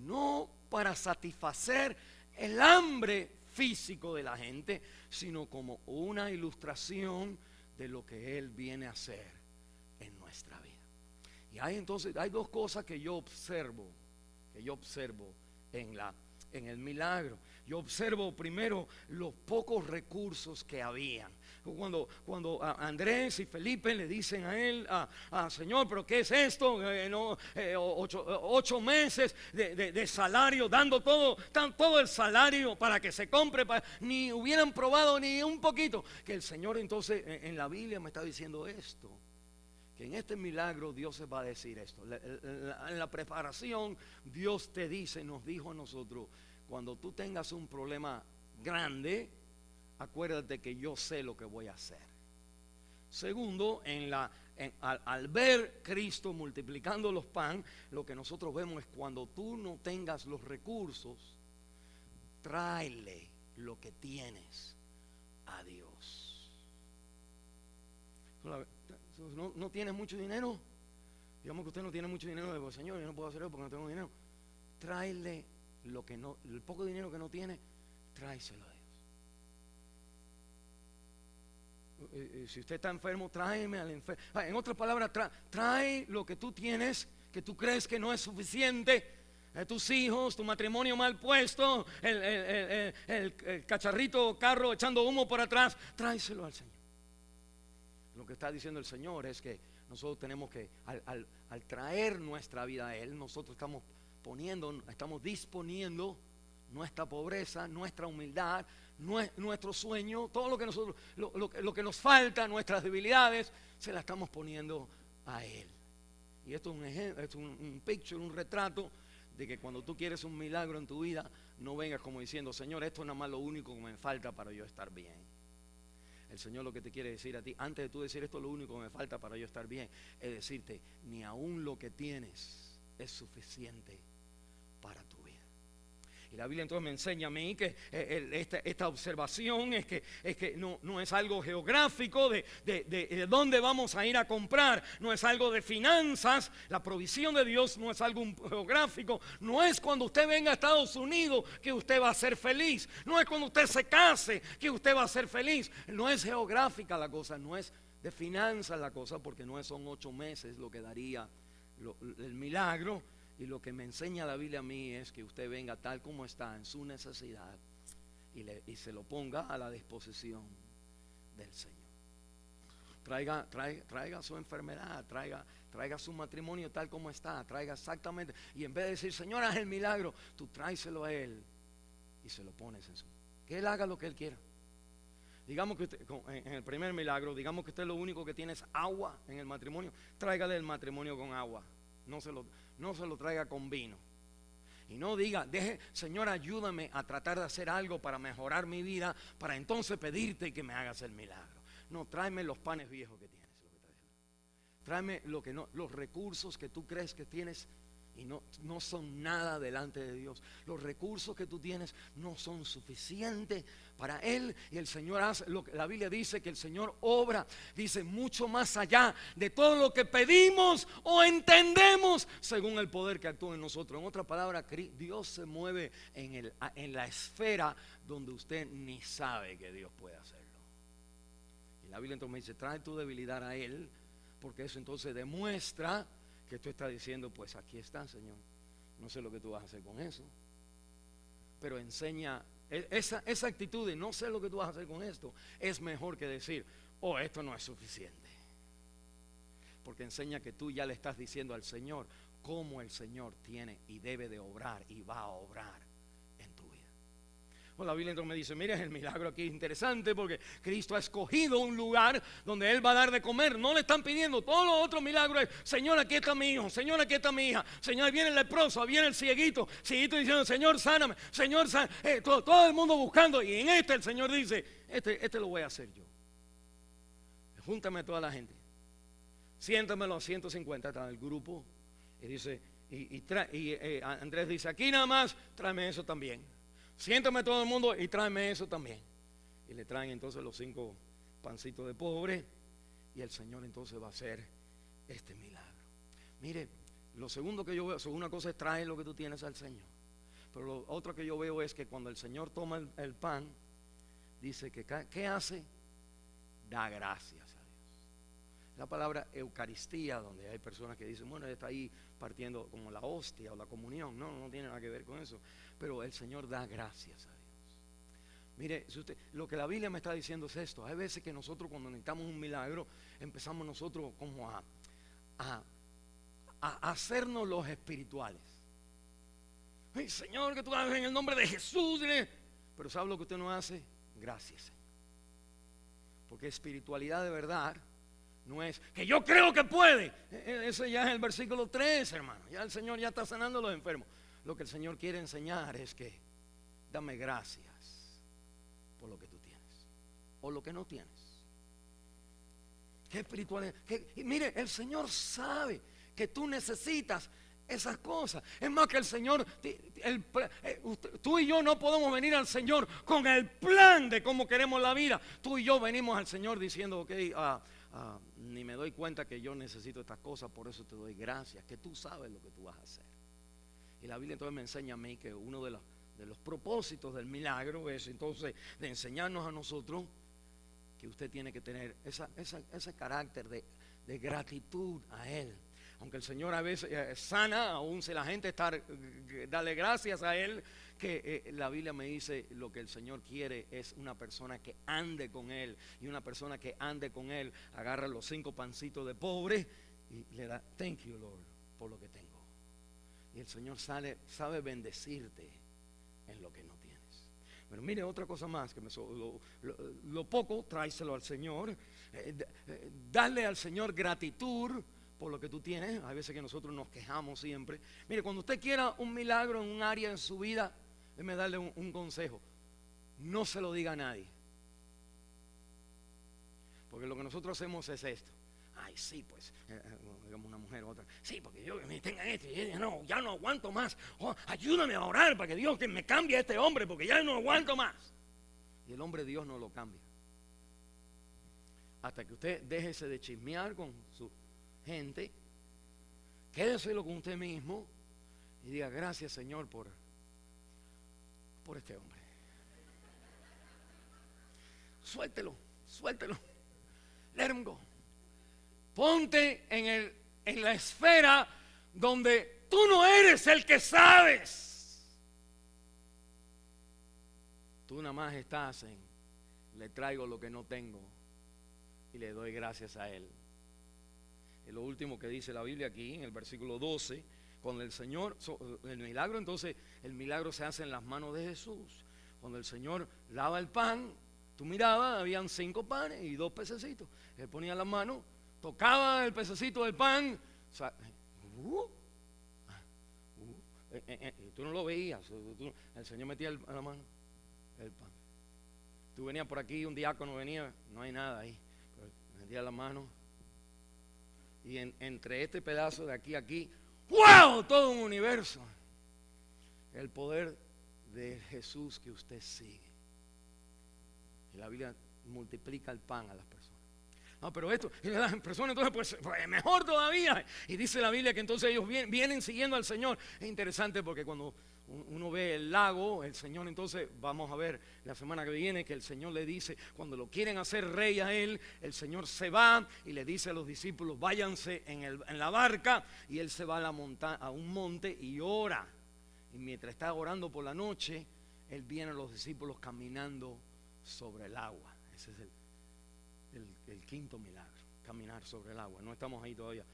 no para satisfacer el hambre físico de la gente, sino como una ilustración de lo que Él viene a hacer en nuestra vida. Y hay 2 cosas que yo observo en el milagro. Yo observo primero los pocos recursos que habían. Cuando Andrés y Felipe le dicen a él: Señor, ¿pero qué es esto? 8 meses de salario, dando todo el salario para que se compre, ni hubieran probado ni un poquito. Que el Señor entonces en la Biblia me está diciendo esto: que en este milagro Dios se va a decir esto. En la preparación Dios te dice, nos dijo a nosotros, cuando tú tengas un problema grande, acuérdate que yo sé lo que voy a hacer. Segundo, al ver Cristo multiplicando los pan, lo que nosotros vemos es cuando tú no tengas los recursos, tráele lo que tienes a Dios. No tienes mucho dinero. Digamos que usted no tiene mucho dinero. Digo, Señor, yo no puedo hacer eso porque no tengo dinero. Tráele lo que no, el poco dinero que no tiene, tráeselo a Dios. Si usted está enfermo, tráeme al enfermo. En otras palabras, trae lo que tú tienes, que tú crees que no es suficiente. Tus hijos, tu matrimonio mal puesto, el cacharrito carro echando humo por atrás, tráeselo al Señor. Lo que está diciendo el Señor es que nosotros tenemos que, al traer nuestra vida a Él, nosotros estamos disponiendo nuestra pobreza, nuestra humildad, nuestro sueño, todo lo que nosotros, lo que nos falta, nuestras debilidades, se la estamos poniendo a Él. Y esto es un ejemplo, esto es un picture, un retrato de que cuando tú quieres un milagro en tu vida, no vengas como diciendo, Señor, esto es nada más lo único que me falta para yo estar bien. El Señor lo que te quiere decir a ti, antes de tú decir esto es lo único que me falta para yo estar bien, es decirte, ni aún lo que tienes es suficiente para tu vida. Y la Biblia entonces me enseña a mí que esta observación es que no es algo geográfico de dónde vamos a ir a comprar, no es algo de finanzas, la provisión de Dios no es algo geográfico, no es cuando usted venga a Estados Unidos que usted va a ser feliz, no es cuando usted se case que usted va a ser feliz, no es geográfica la cosa, no es de finanzas la cosa, porque no son 8 meses lo que daría el milagro. Y lo que me enseña la Biblia a mí es que usted venga tal como está en su necesidad y se lo ponga a la disposición del Señor. Traiga su enfermedad, traiga su matrimonio tal como está, traiga exactamente. Y en vez de decir, Señor, haz el milagro, tú tráeselo a Él y se lo pones en su. Que Él haga lo que Él quiera. Digamos que usted, en el primer milagro, digamos que usted lo único que tiene es agua en el matrimonio, tráigale el matrimonio con agua. No se lo traiga con vino. Y no diga, Señor, ayúdame a tratar de hacer algo para mejorar mi vida, para entonces pedirte que me hagas el milagro. No, tráeme los panes viejos que tienes, lo que está diciendo. Tráeme los recursos que tú crees que tienes y no son nada delante de Dios. Los recursos que tú tienes no son suficientes para Él. Y el Señor hace lo que la Biblia dice, que el Señor obra, dice, mucho más allá de todo lo que pedimos o entendemos, según el poder que actúa en nosotros. En otra palabra, Dios se mueve en la esfera donde usted ni sabe que Dios puede hacerlo. Y la Biblia entonces me dice, trae tu debilidad a Él, porque eso entonces demuestra que tú estás diciendo, pues aquí está, Señor, no sé lo que tú vas a hacer con eso, pero enseña esa actitud de no sé lo que tú vas a hacer con esto, es mejor que decir, oh, esto no es suficiente, porque enseña que tú ya le estás diciendo al Señor cómo el Señor tiene y debe de obrar y va a obrar en tu vida. La Biblia entonces me dice, mira, el milagro aquí es interesante porque Cristo ha escogido un lugar donde Él va a dar de comer. No le están pidiendo todos los otros milagros. Señor, aquí está mi hijo, Señor, aquí está mi hija, Señor, viene el leproso, viene el cieguito diciendo, Señor, sáname, Señor, todo el mundo buscando. Y en el Señor dice, este lo voy a hacer yo. Júntame a toda la gente, siéntamelo a 150, está el grupo. Y dice, Andrés dice, aquí nada más, tráeme eso también. Siéntame todo el mundo y tráeme eso también. Y le traen entonces los 5 pancitos de pobre. Y el Señor entonces va a hacer este milagro. Mire, lo segundo que yo veo, una cosa es traer lo que tú tienes al Señor. Pero lo otro que yo veo es que cuando el Señor toma el pan, dice que ¿qué hace? Da gracias a Dios. La palabra Eucaristía, donde hay personas que dicen, bueno, está ahí partiendo como la hostia o la comunión. No tiene nada que ver con eso. Pero el Señor da gracias a Dios. Mire, lo que la Biblia me está diciendo es esto. Hay veces que nosotros cuando necesitamos un milagro, empezamos nosotros como a hacernos los espirituales. Ay, Señor, que tú hagas en el nombre de Jesús. Pero ¿sabe lo que usted no hace? Gracias, Señor. Porque espiritualidad de verdad No es que yo creo que puede. Ese ya es el versículo 3, hermano. Ya el Señor ya está sanando a los enfermos. Lo que el Señor quiere enseñar es que dame gracias por lo que tú tienes o lo que no tienes. Qué espiritualidad. Y mire, el Señor sabe que tú necesitas esas cosas. Es más que el Señor, tú y yo no podemos venir al Señor con el plan de cómo queremos la vida. Tú y yo venimos al Señor diciendo, ok, ni me doy cuenta que yo necesito estas cosas, por eso te doy gracias, que tú sabes lo que tú vas a hacer. Y la Biblia entonces me enseña a mí que uno de los propósitos del milagro es entonces de enseñarnos a nosotros que usted tiene que tener ese carácter de gratitud a Él. Aunque el Señor a veces sana, aún si la gente está, dale gracias a Él, que la Biblia me dice lo que el Señor quiere es una persona que ande con Él. Y una persona que ande con Él agarra los 5 pancitos de pobre y le da, thank you Lord, por lo que tengo. Y el Señor sabe bendecirte en lo que no tienes. Pero mire otra cosa más, que lo poco, tráeselo al Señor. Dale al Señor gratitud por lo que tú tienes. Hay veces que nosotros nos quejamos siempre. Mire, cuando usted quiera un milagro en un área en su vida, déjeme darle un consejo. No se lo diga a nadie. Porque lo que nosotros hacemos es esto. Ay, sí, pues, digamos una mujer o otra. Sí, porque yo me tengan esto y ya no aguanto más. Oh, ayúdame a orar para que Dios que me cambie a este hombre porque ya no aguanto más. Y el hombre Dios no lo cambia. Hasta que usted déjese de chismear con su gente, quédeselo con usted mismo y diga gracias Señor por este hombre. Suéltelo. Let him go. Ponte en la esfera donde tú no eres el que sabes. Tú nada más estás le traigo lo que no tengo y le doy gracias a Él. Es lo último que dice la Biblia aquí en el versículo 12. Cuando el Señor, el milagro, entonces el milagro se hace en las manos de Jesús. Cuando el Señor lava el pan, tú mirabas, habían 5 panes y 2 pececitos. Él ponía la mano, tocaba el pececito del pan, tú no lo veías, el Señor metía la mano, el pan. Tú venías por aquí, un diácono venía, no hay nada ahí, pero metía la mano. Y entre este pedazo de aquí a aquí, ¡wow! Todo un universo. El poder de Jesús que usted sigue. Y la Biblia multiplica el pan a las personas. No, pero esto, y las personas entonces pues mejor todavía. Y dice la Biblia que entonces ellos vienen siguiendo al Señor. Es interesante porque cuando uno ve el lago, el Señor entonces, vamos a ver la semana que viene que el Señor le dice, cuando lo quieren hacer rey a Él, el Señor se va y le dice a los discípulos, váyanse en la barca, y Él se va a un monte y ora. Y mientras está orando por la noche, Él viene a los discípulos caminando sobre el agua. Ese es el quinto milagro, caminar sobre el agua. No estamos ahí todavía,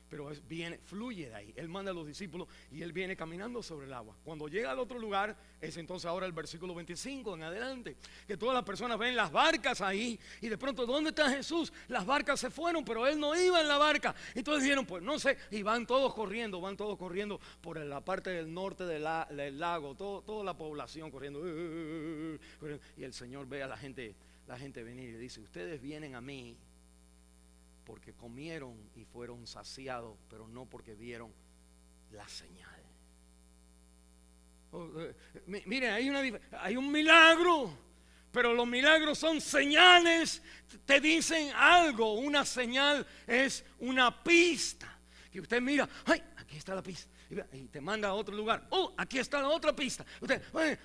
pero fluye de ahí. Él manda a los discípulos y Él viene caminando sobre el agua. Cuando llega al otro lugar, es entonces ahora el versículo 25 en adelante, que todas las personas ven las barcas ahí y de pronto, ¿dónde está Jesús? Las barcas se fueron, pero Él no iba en la barca. Entonces dijeron, pues no sé, y van todos corriendo por la parte del norte del lago, toda la población corriendo. Y el Señor ve a la gente venir y dice, ustedes vienen a mí porque comieron y fueron saciados, pero no porque vieron la señal. Miren, hay un milagro, pero los milagros son señales, te dicen algo. Una señal es una pista que usted mira, ¡ay! Aquí está la pista. Y te manda a otro lugar. ¡Oh! Aquí está la otra pista.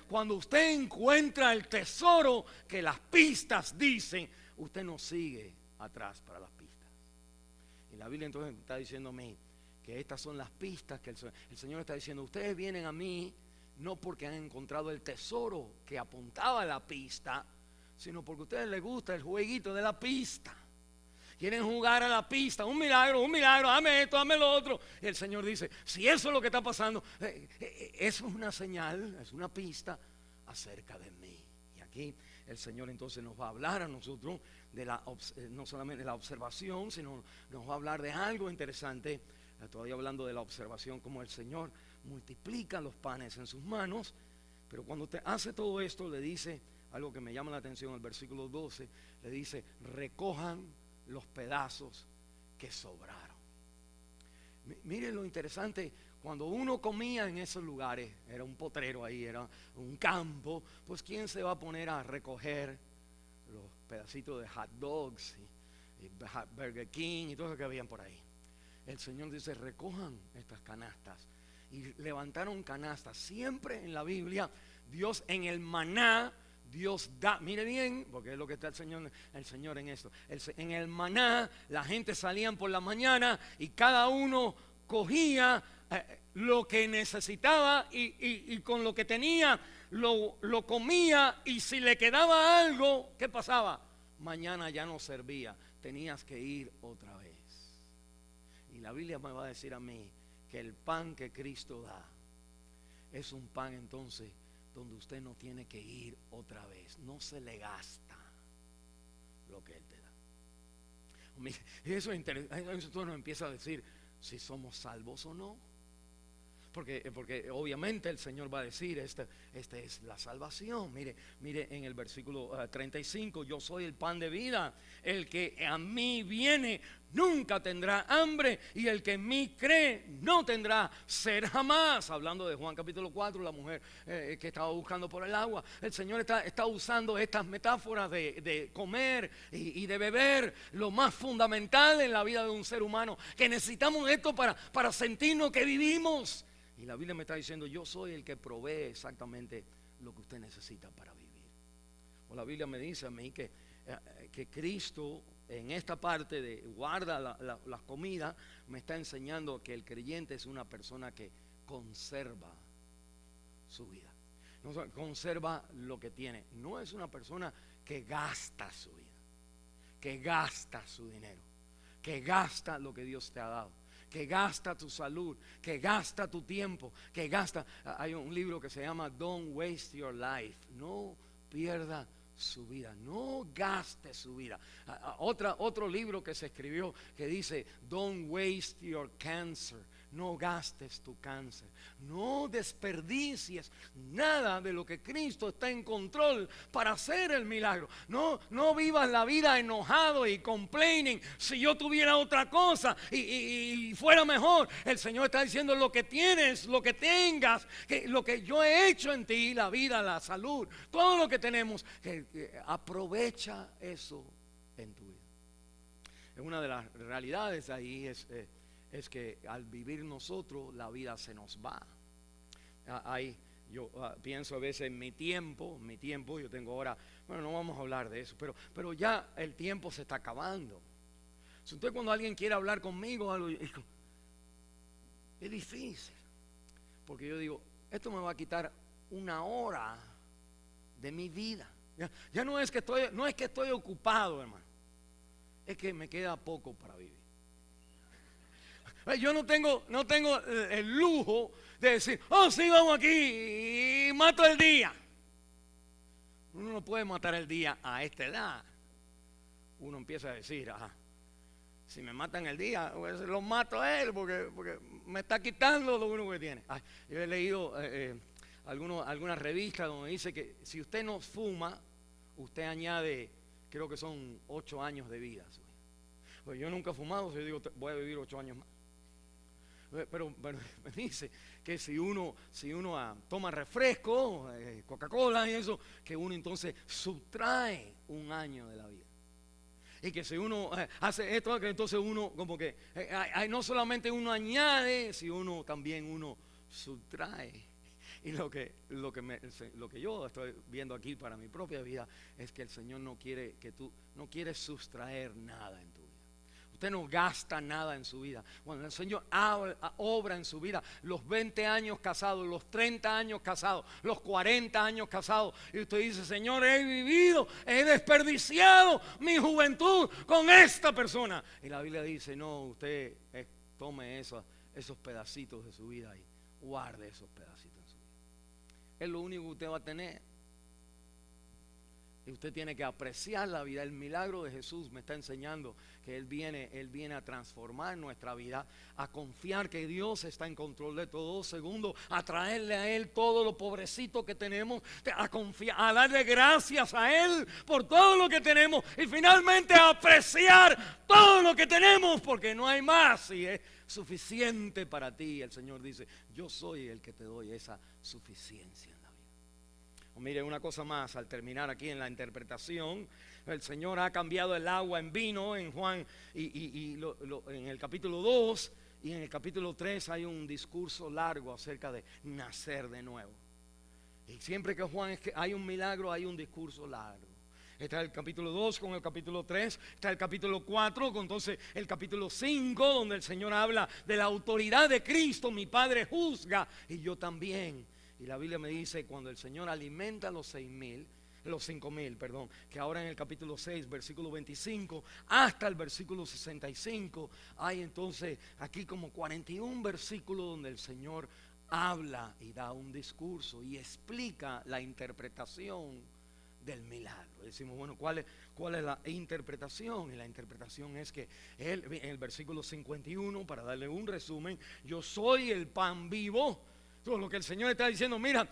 Cuando usted encuentra el tesoro que las pistas dicen, usted no sigue atrás para las pistas. Y la Biblia entonces está diciéndome que estas son las pistas que el Señor está diciendo. Ustedes vienen a mí no porque han encontrado el tesoro que apuntaba a la pista, sino porque a ustedes les gusta el jueguito de la pista. Quieren jugar a la pista, un milagro, dame esto, dame lo otro. Y el Señor dice, si eso es lo que está pasando, eso es una señal, es una pista acerca de mí. Y Aquí el Señor entonces nos va a hablar a nosotros de no solamente de la observación, sino nos va a hablar de algo interesante. Todavía hablando de la observación, como el Señor multiplica los panes en sus manos. Pero cuando te hace todo esto, le dice algo que me llama la atención, el versículo 12, le dice: recojan los pedazos que sobraron. Miren lo interesante, cuando uno comía en esos lugares, era un potrero ahí, era un campo, pues ¿quién se va a poner a recoger los pedacitos de hot dogs y Burger King y todo lo que habían por ahí? El Señor dice: recojan estas canastas. Y levantaron canastas. Siempre en la Biblia, Dios en el maná, Dios da, mire bien, porque es lo que está el Señor en esto. En el maná, la gente salían por la mañana y cada uno cogía lo que necesitaba y con lo que tenía lo comía, y si le quedaba algo, ¿qué pasaba? Mañana ya no servía, tenías que ir otra vez. Y la Biblia me va a decir a mí que el pan que Cristo da es un pan entonces donde usted no tiene que ir otra vez, no se le gasta lo que Él te da. Eso es interesante. Eso nos empieza a decir si somos salvos o no. Porque obviamente el Señor va a decir, esta es la salvación. Mire en el versículo 35, yo soy el pan de vida, el que a mí viene nunca tendrá hambre, y el que en mí cree no tendrá sed jamás. Hablando de Juan capítulo 4, la mujer que estaba buscando por el agua. El Señor está usando estas metáforas de comer y de beber, lo más fundamental en la vida de un ser humano, que necesitamos esto para sentirnos que vivimos. Y la Biblia me está diciendo: yo soy el que provee exactamente lo que usted necesita para vivir. O la Biblia me dice a mí que Cristo en esta parte de guarda las comidas me está enseñando que el creyente es una persona que conserva su vida. No conserva lo que tiene. No es una persona que gasta su vida, que gasta su dinero, que gasta lo que Dios te ha dado, que gasta tu salud, que gasta tu tiempo, que gasta. Hay un libro que se llama Don't Waste Your Life. No pierda su vida, no gaste su vida. Otro libro que se escribió que dice Don't waste your cancer. No gastes tu cáncer, no desperdicies nada de lo que Cristo está en control para hacer el milagro. No vivas la vida enojado y complaining. Si yo tuviera otra cosa y fuera mejor, el Señor está diciendo: lo que tienes, lo que tengas, que lo que yo he hecho en ti, la vida, la salud, todo lo que tenemos, que aprovecha eso en tu vida. Una de las realidades ahí es que al vivir nosotros, la vida se nos va. Yo pienso a veces en mi tiempo, yo tengo ahora, bueno, no vamos a hablar de eso, pero ya el tiempo se está acabando. Entonces, cuando alguien quiere hablar conmigo, es difícil, porque yo digo: esto me va a quitar una hora de mi vida. Ya no es que estoy ocupado, hermano, es que me queda poco para vivir. Yo no tengo el lujo de decir: oh sí, vamos aquí y mato el día. Uno no puede matar el día a esta edad. Uno empieza a decir: si me matan el día, pues lo mato a él porque me está quitando lo único que tiene. Yo he leído algunas revistas donde dice que si usted no fuma, usted añade, creo que son 8 años de vida. Pues yo nunca he fumado, yo digo: voy a vivir 8 años más. Pero me dice que si uno toma refresco, Coca-Cola y eso, que uno entonces subtrae un año de la vida. Y que si uno hace esto, que entonces uno como que no solamente uno añade, sino también uno subtrae. Y lo que yo estoy viendo aquí para mi propia vida es que el Señor no quiere no quiere sustraer nada en tu vida. Usted no gasta nada en su vida. Bueno, el Señor obra en su vida. Los 20 años casados, los 30 años casados, los 40 años casados. Y usted dice: Señor, he vivido, he desperdiciado mi juventud con esta persona. Y la Biblia dice: no, usted tome esos pedacitos de su vida y guarde esos pedacitos en su vida. Es lo único que usted va a tener. Y usted tiene que apreciar la vida. El milagro de Jesús me está enseñando que Él viene a transformar nuestra vida, a confiar que Dios está en control de todo. Segundo, a traerle a Él todo lo pobrecito que tenemos, a confiar, a darle gracias a Él por todo lo que tenemos. Y finalmente a apreciar todo lo que tenemos, porque no hay más y es suficiente para ti. El Señor dice, yo soy el que te doy esa suficiencia. Mire, una cosa más al terminar aquí en la interpretación. El Señor ha cambiado el agua en vino en Juan en el capítulo 2, y en el capítulo 3 hay un discurso largo acerca de nacer de nuevo. Y siempre que Juan hay un milagro, hay un discurso largo. Está el capítulo 2 con el capítulo 3, está el capítulo 4 con entonces el capítulo 5, donde el Señor habla de la autoridad de Cristo. Mi Padre juzga y yo también. Y la Biblia me dice, cuando el Señor alimenta a los 5,000, que ahora en el capítulo 6, versículo 25, hasta el versículo 65, hay entonces aquí como 41 versículos donde el Señor habla y da un discurso y explica la interpretación del milagro. Decimos, bueno, ¿cuál es la interpretación? Y la interpretación es que él, en el versículo 51, para darle un resumen, yo soy el pan vivo. Todo lo que el Señor está diciendo, mira,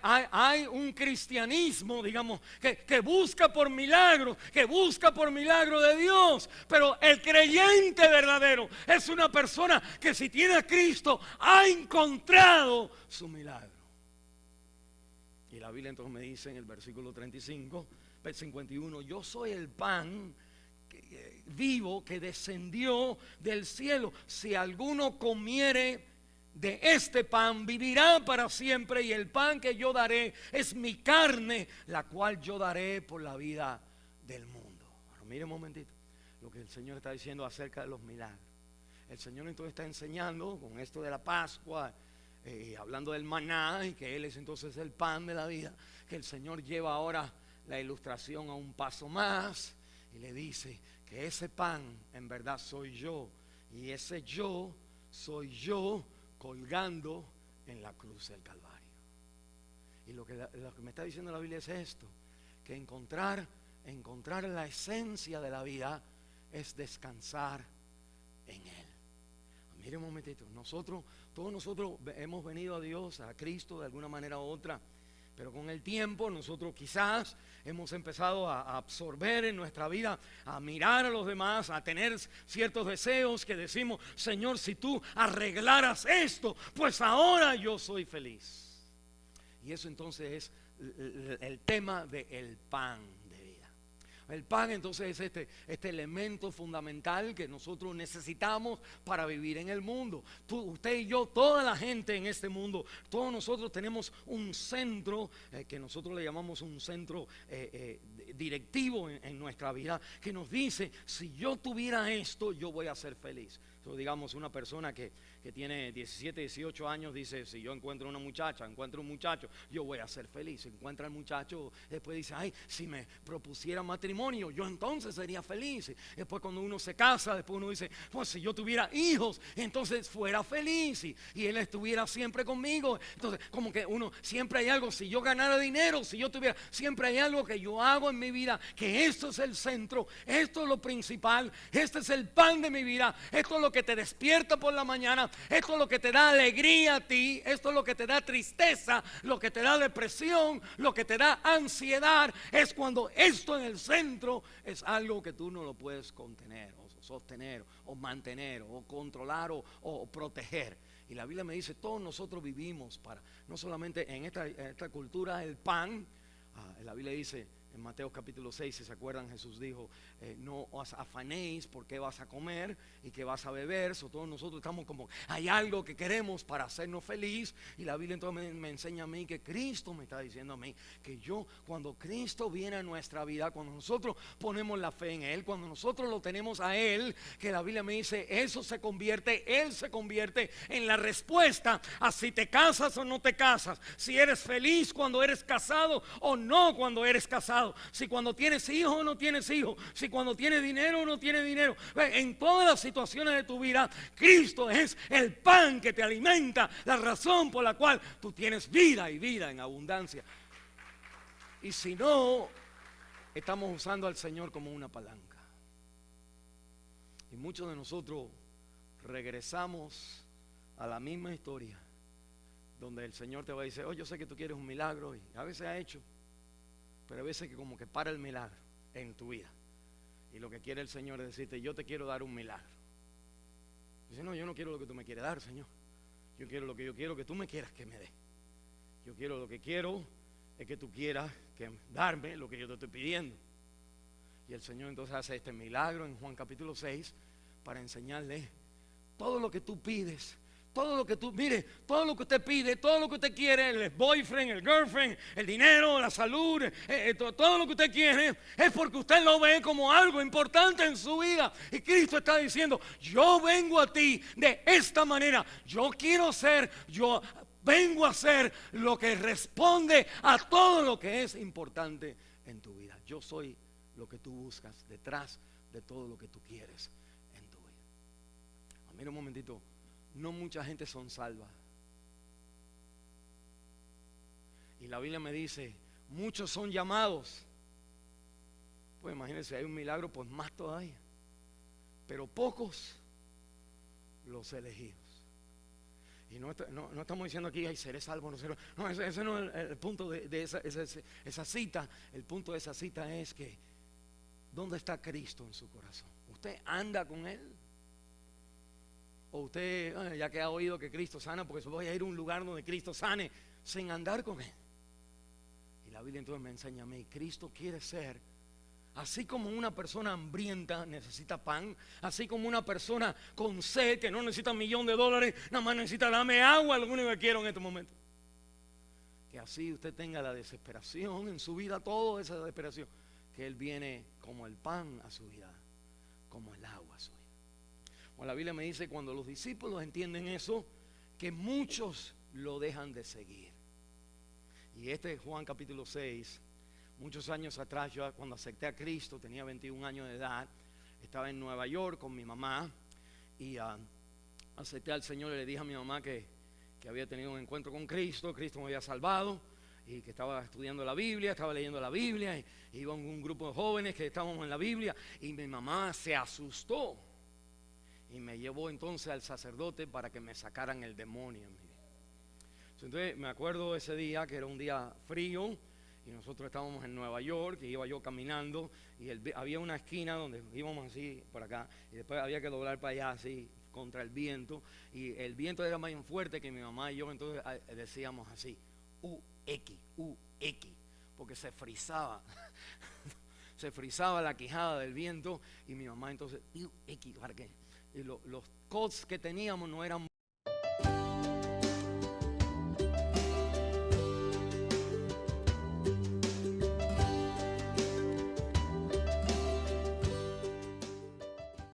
hay un cristianismo, digamos, que busca por milagros, que busca por milagro de Dios. Pero el creyente verdadero es una persona que, si tiene a Cristo, ha encontrado su milagro. Y la Biblia entonces me dice en el versículo 35, 51, yo soy el pan vivo que descendió del cielo. Si alguno comiere de este pan, vivirá para siempre, y el pan que yo daré es mi carne, la cual yo daré por la vida del mundo. Bueno, mire un momentito lo que el Señor está diciendo acerca de los milagros. El Señor entonces está enseñando con esto de la Pascua, hablando del maná, y que Él es entonces el pan de la vida, que el Señor lleva ahora la ilustración a un paso más y le dice que ese pan en verdad soy yo, y ese yo soy yo colgando en la cruz del Calvario. Y lo que me está diciendo la Biblia es esto, que encontrar la esencia de la vida es descansar en Él. Mire un momentito, todos nosotros hemos venido a Dios, a Cristo de alguna manera u otra, pero con el tiempo nosotros quizás hemos empezado a absorber en nuestra vida, a mirar a los demás, a tener ciertos deseos que decimos, Señor, si tú arreglaras esto, pues ahora yo soy feliz. Y eso entonces es el tema del pan de vida. El pan entonces es este elemento fundamental que nosotros necesitamos para vivir en el mundo. Usted y yo, toda la gente en este mundo, todos nosotros tenemos un centro que nosotros le llamamos un centro directivo en nuestra vida, que nos dice, si yo tuviera esto, yo voy a ser feliz. Entonces, digamos, una persona que tiene 17, 18 años dice, si yo encuentro un muchacho, yo voy a ser feliz. Si encuentra al muchacho, después dice, ay, si me propusiera matrimonio, yo entonces sería feliz. Después cuando uno se casa, después uno dice, pues si yo tuviera hijos, entonces fuera feliz y él estuviera siempre conmigo. Entonces, como que uno, siempre hay algo, si yo ganara dinero, si yo tuviera, siempre hay algo que yo hago en mi vida, que esto es el centro, esto es lo principal, este es el pan de mi vida, esto es lo que te despierta por la mañana, esto es lo que te da alegría a ti, esto es lo que te da tristeza, lo que te da depresión, lo que te da ansiedad. Es cuando esto en el centro es algo que tú no lo puedes contener o sostener o mantener o controlar o proteger. Y la Biblia me dice, todos nosotros vivimos para, no solamente en esta cultura, el pan. La Biblia dice en Mateo capítulo 6, si se acuerdan, Jesús dijo, no os afanéis por qué vas a comer y qué vas a beber. Todos nosotros estamos como, hay algo que queremos para hacernos feliz. Y la Biblia entonces me enseña a mí que Cristo me está diciendo a mí que cuando Cristo viene a nuestra vida, cuando nosotros ponemos la fe en Él, cuando nosotros lo tenemos a Él, que la Biblia me dice, Él se convierte en la respuesta a si te casas o no te casas, si eres feliz cuando eres casado o no cuando eres casado, si cuando tienes hijos o no tienes hijos, si cuando tienes dinero o no tienes dinero. En todas las situaciones de tu vida, Cristo es el pan que te alimenta, la razón por la cual tú tienes vida y vida en abundancia. Y si no, estamos usando al Señor como una palanca. Y muchos de nosotros regresamos a la misma historia, donde el Señor te va a decir: oh, yo sé que tú quieres un milagro, y a veces ha hecho, pero a veces que como que para el milagro en tu vida. Y lo que quiere el Señor es decirte: yo te quiero dar un milagro. Dice: no, yo no quiero lo que tú me quieres dar, Señor. Yo quiero lo que yo quiero que tú me quieras que me dé. Yo quiero lo que quiero es que tú quieras que darme lo que yo te estoy pidiendo. Y el Señor entonces hace este milagro en Juan capítulo 6 para enseñarle: todo lo que tú pides, todo lo que tú, mire, todo lo que usted pide, todo lo que usted quiere, el boyfriend, el girlfriend, el dinero, la salud, todo lo que usted quiere, es porque usted lo ve como algo importante en su vida. Y Cristo está diciendo: yo vengo a ti de esta manera, yo vengo a hacer lo que responde a todo lo que es importante en tu vida. Yo soy lo que tú buscas detrás de todo lo que tú quieres en tu vida. Mira un momentito, no mucha gente son salvas. Y la Biblia me dice: muchos son llamados. Pues imagínense, si hay un milagro, pues más todavía. Pero pocos los elegidos. Y no estamos diciendo aquí: ay, seré salvo, no seré. No, ese no es el punto de esa cita. El punto de esa cita es que ¿dónde está Cristo en su corazón? ¿Usted anda con Él? O usted, ya que ha oído que Cristo sana, porque voy a ir a un lugar donde Cristo sane, sin andar con Él. Y la Biblia entonces me enseña a mí: Cristo quiere ser, así como una persona hambrienta necesita pan, así como una persona con sed que no necesita $1,000,000, nada más necesita: dame agua, lo único que quiero en este momento. Que así usted tenga la desesperación en su vida, toda esa desesperación, que Él viene como el pan a su vida, como el agua a su vida. Bueno, la Biblia me dice: cuando los discípulos entienden eso, que muchos lo dejan de seguir. Y este es Juan capítulo 6. Muchos años atrás, yo cuando acepté a Cristo, tenía 21 años de edad, estaba en Nueva York con mi mamá y acepté al Señor. Y le dije a mi mamá que había tenido un encuentro con Cristo, Cristo me había salvado y que estaba estudiando la Biblia, estaba leyendo la Biblia, y iba un grupo de jóvenes que estábamos en la Biblia, y mi mamá se asustó y me llevó entonces al sacerdote para que me sacaran el demonio. Entonces me acuerdo ese día, que era un día frío, y nosotros estábamos en Nueva York, y iba yo caminando, y había una esquina donde íbamos así por acá, y después había que doblar para allá así contra el viento, y el viento era más fuerte que mi mamá y yo. Entonces decíamos así: UX, porque se frizaba se frizaba la quijada del viento, y mi mamá entonces: UX, ¿para qué? Y los coats que teníamos no eran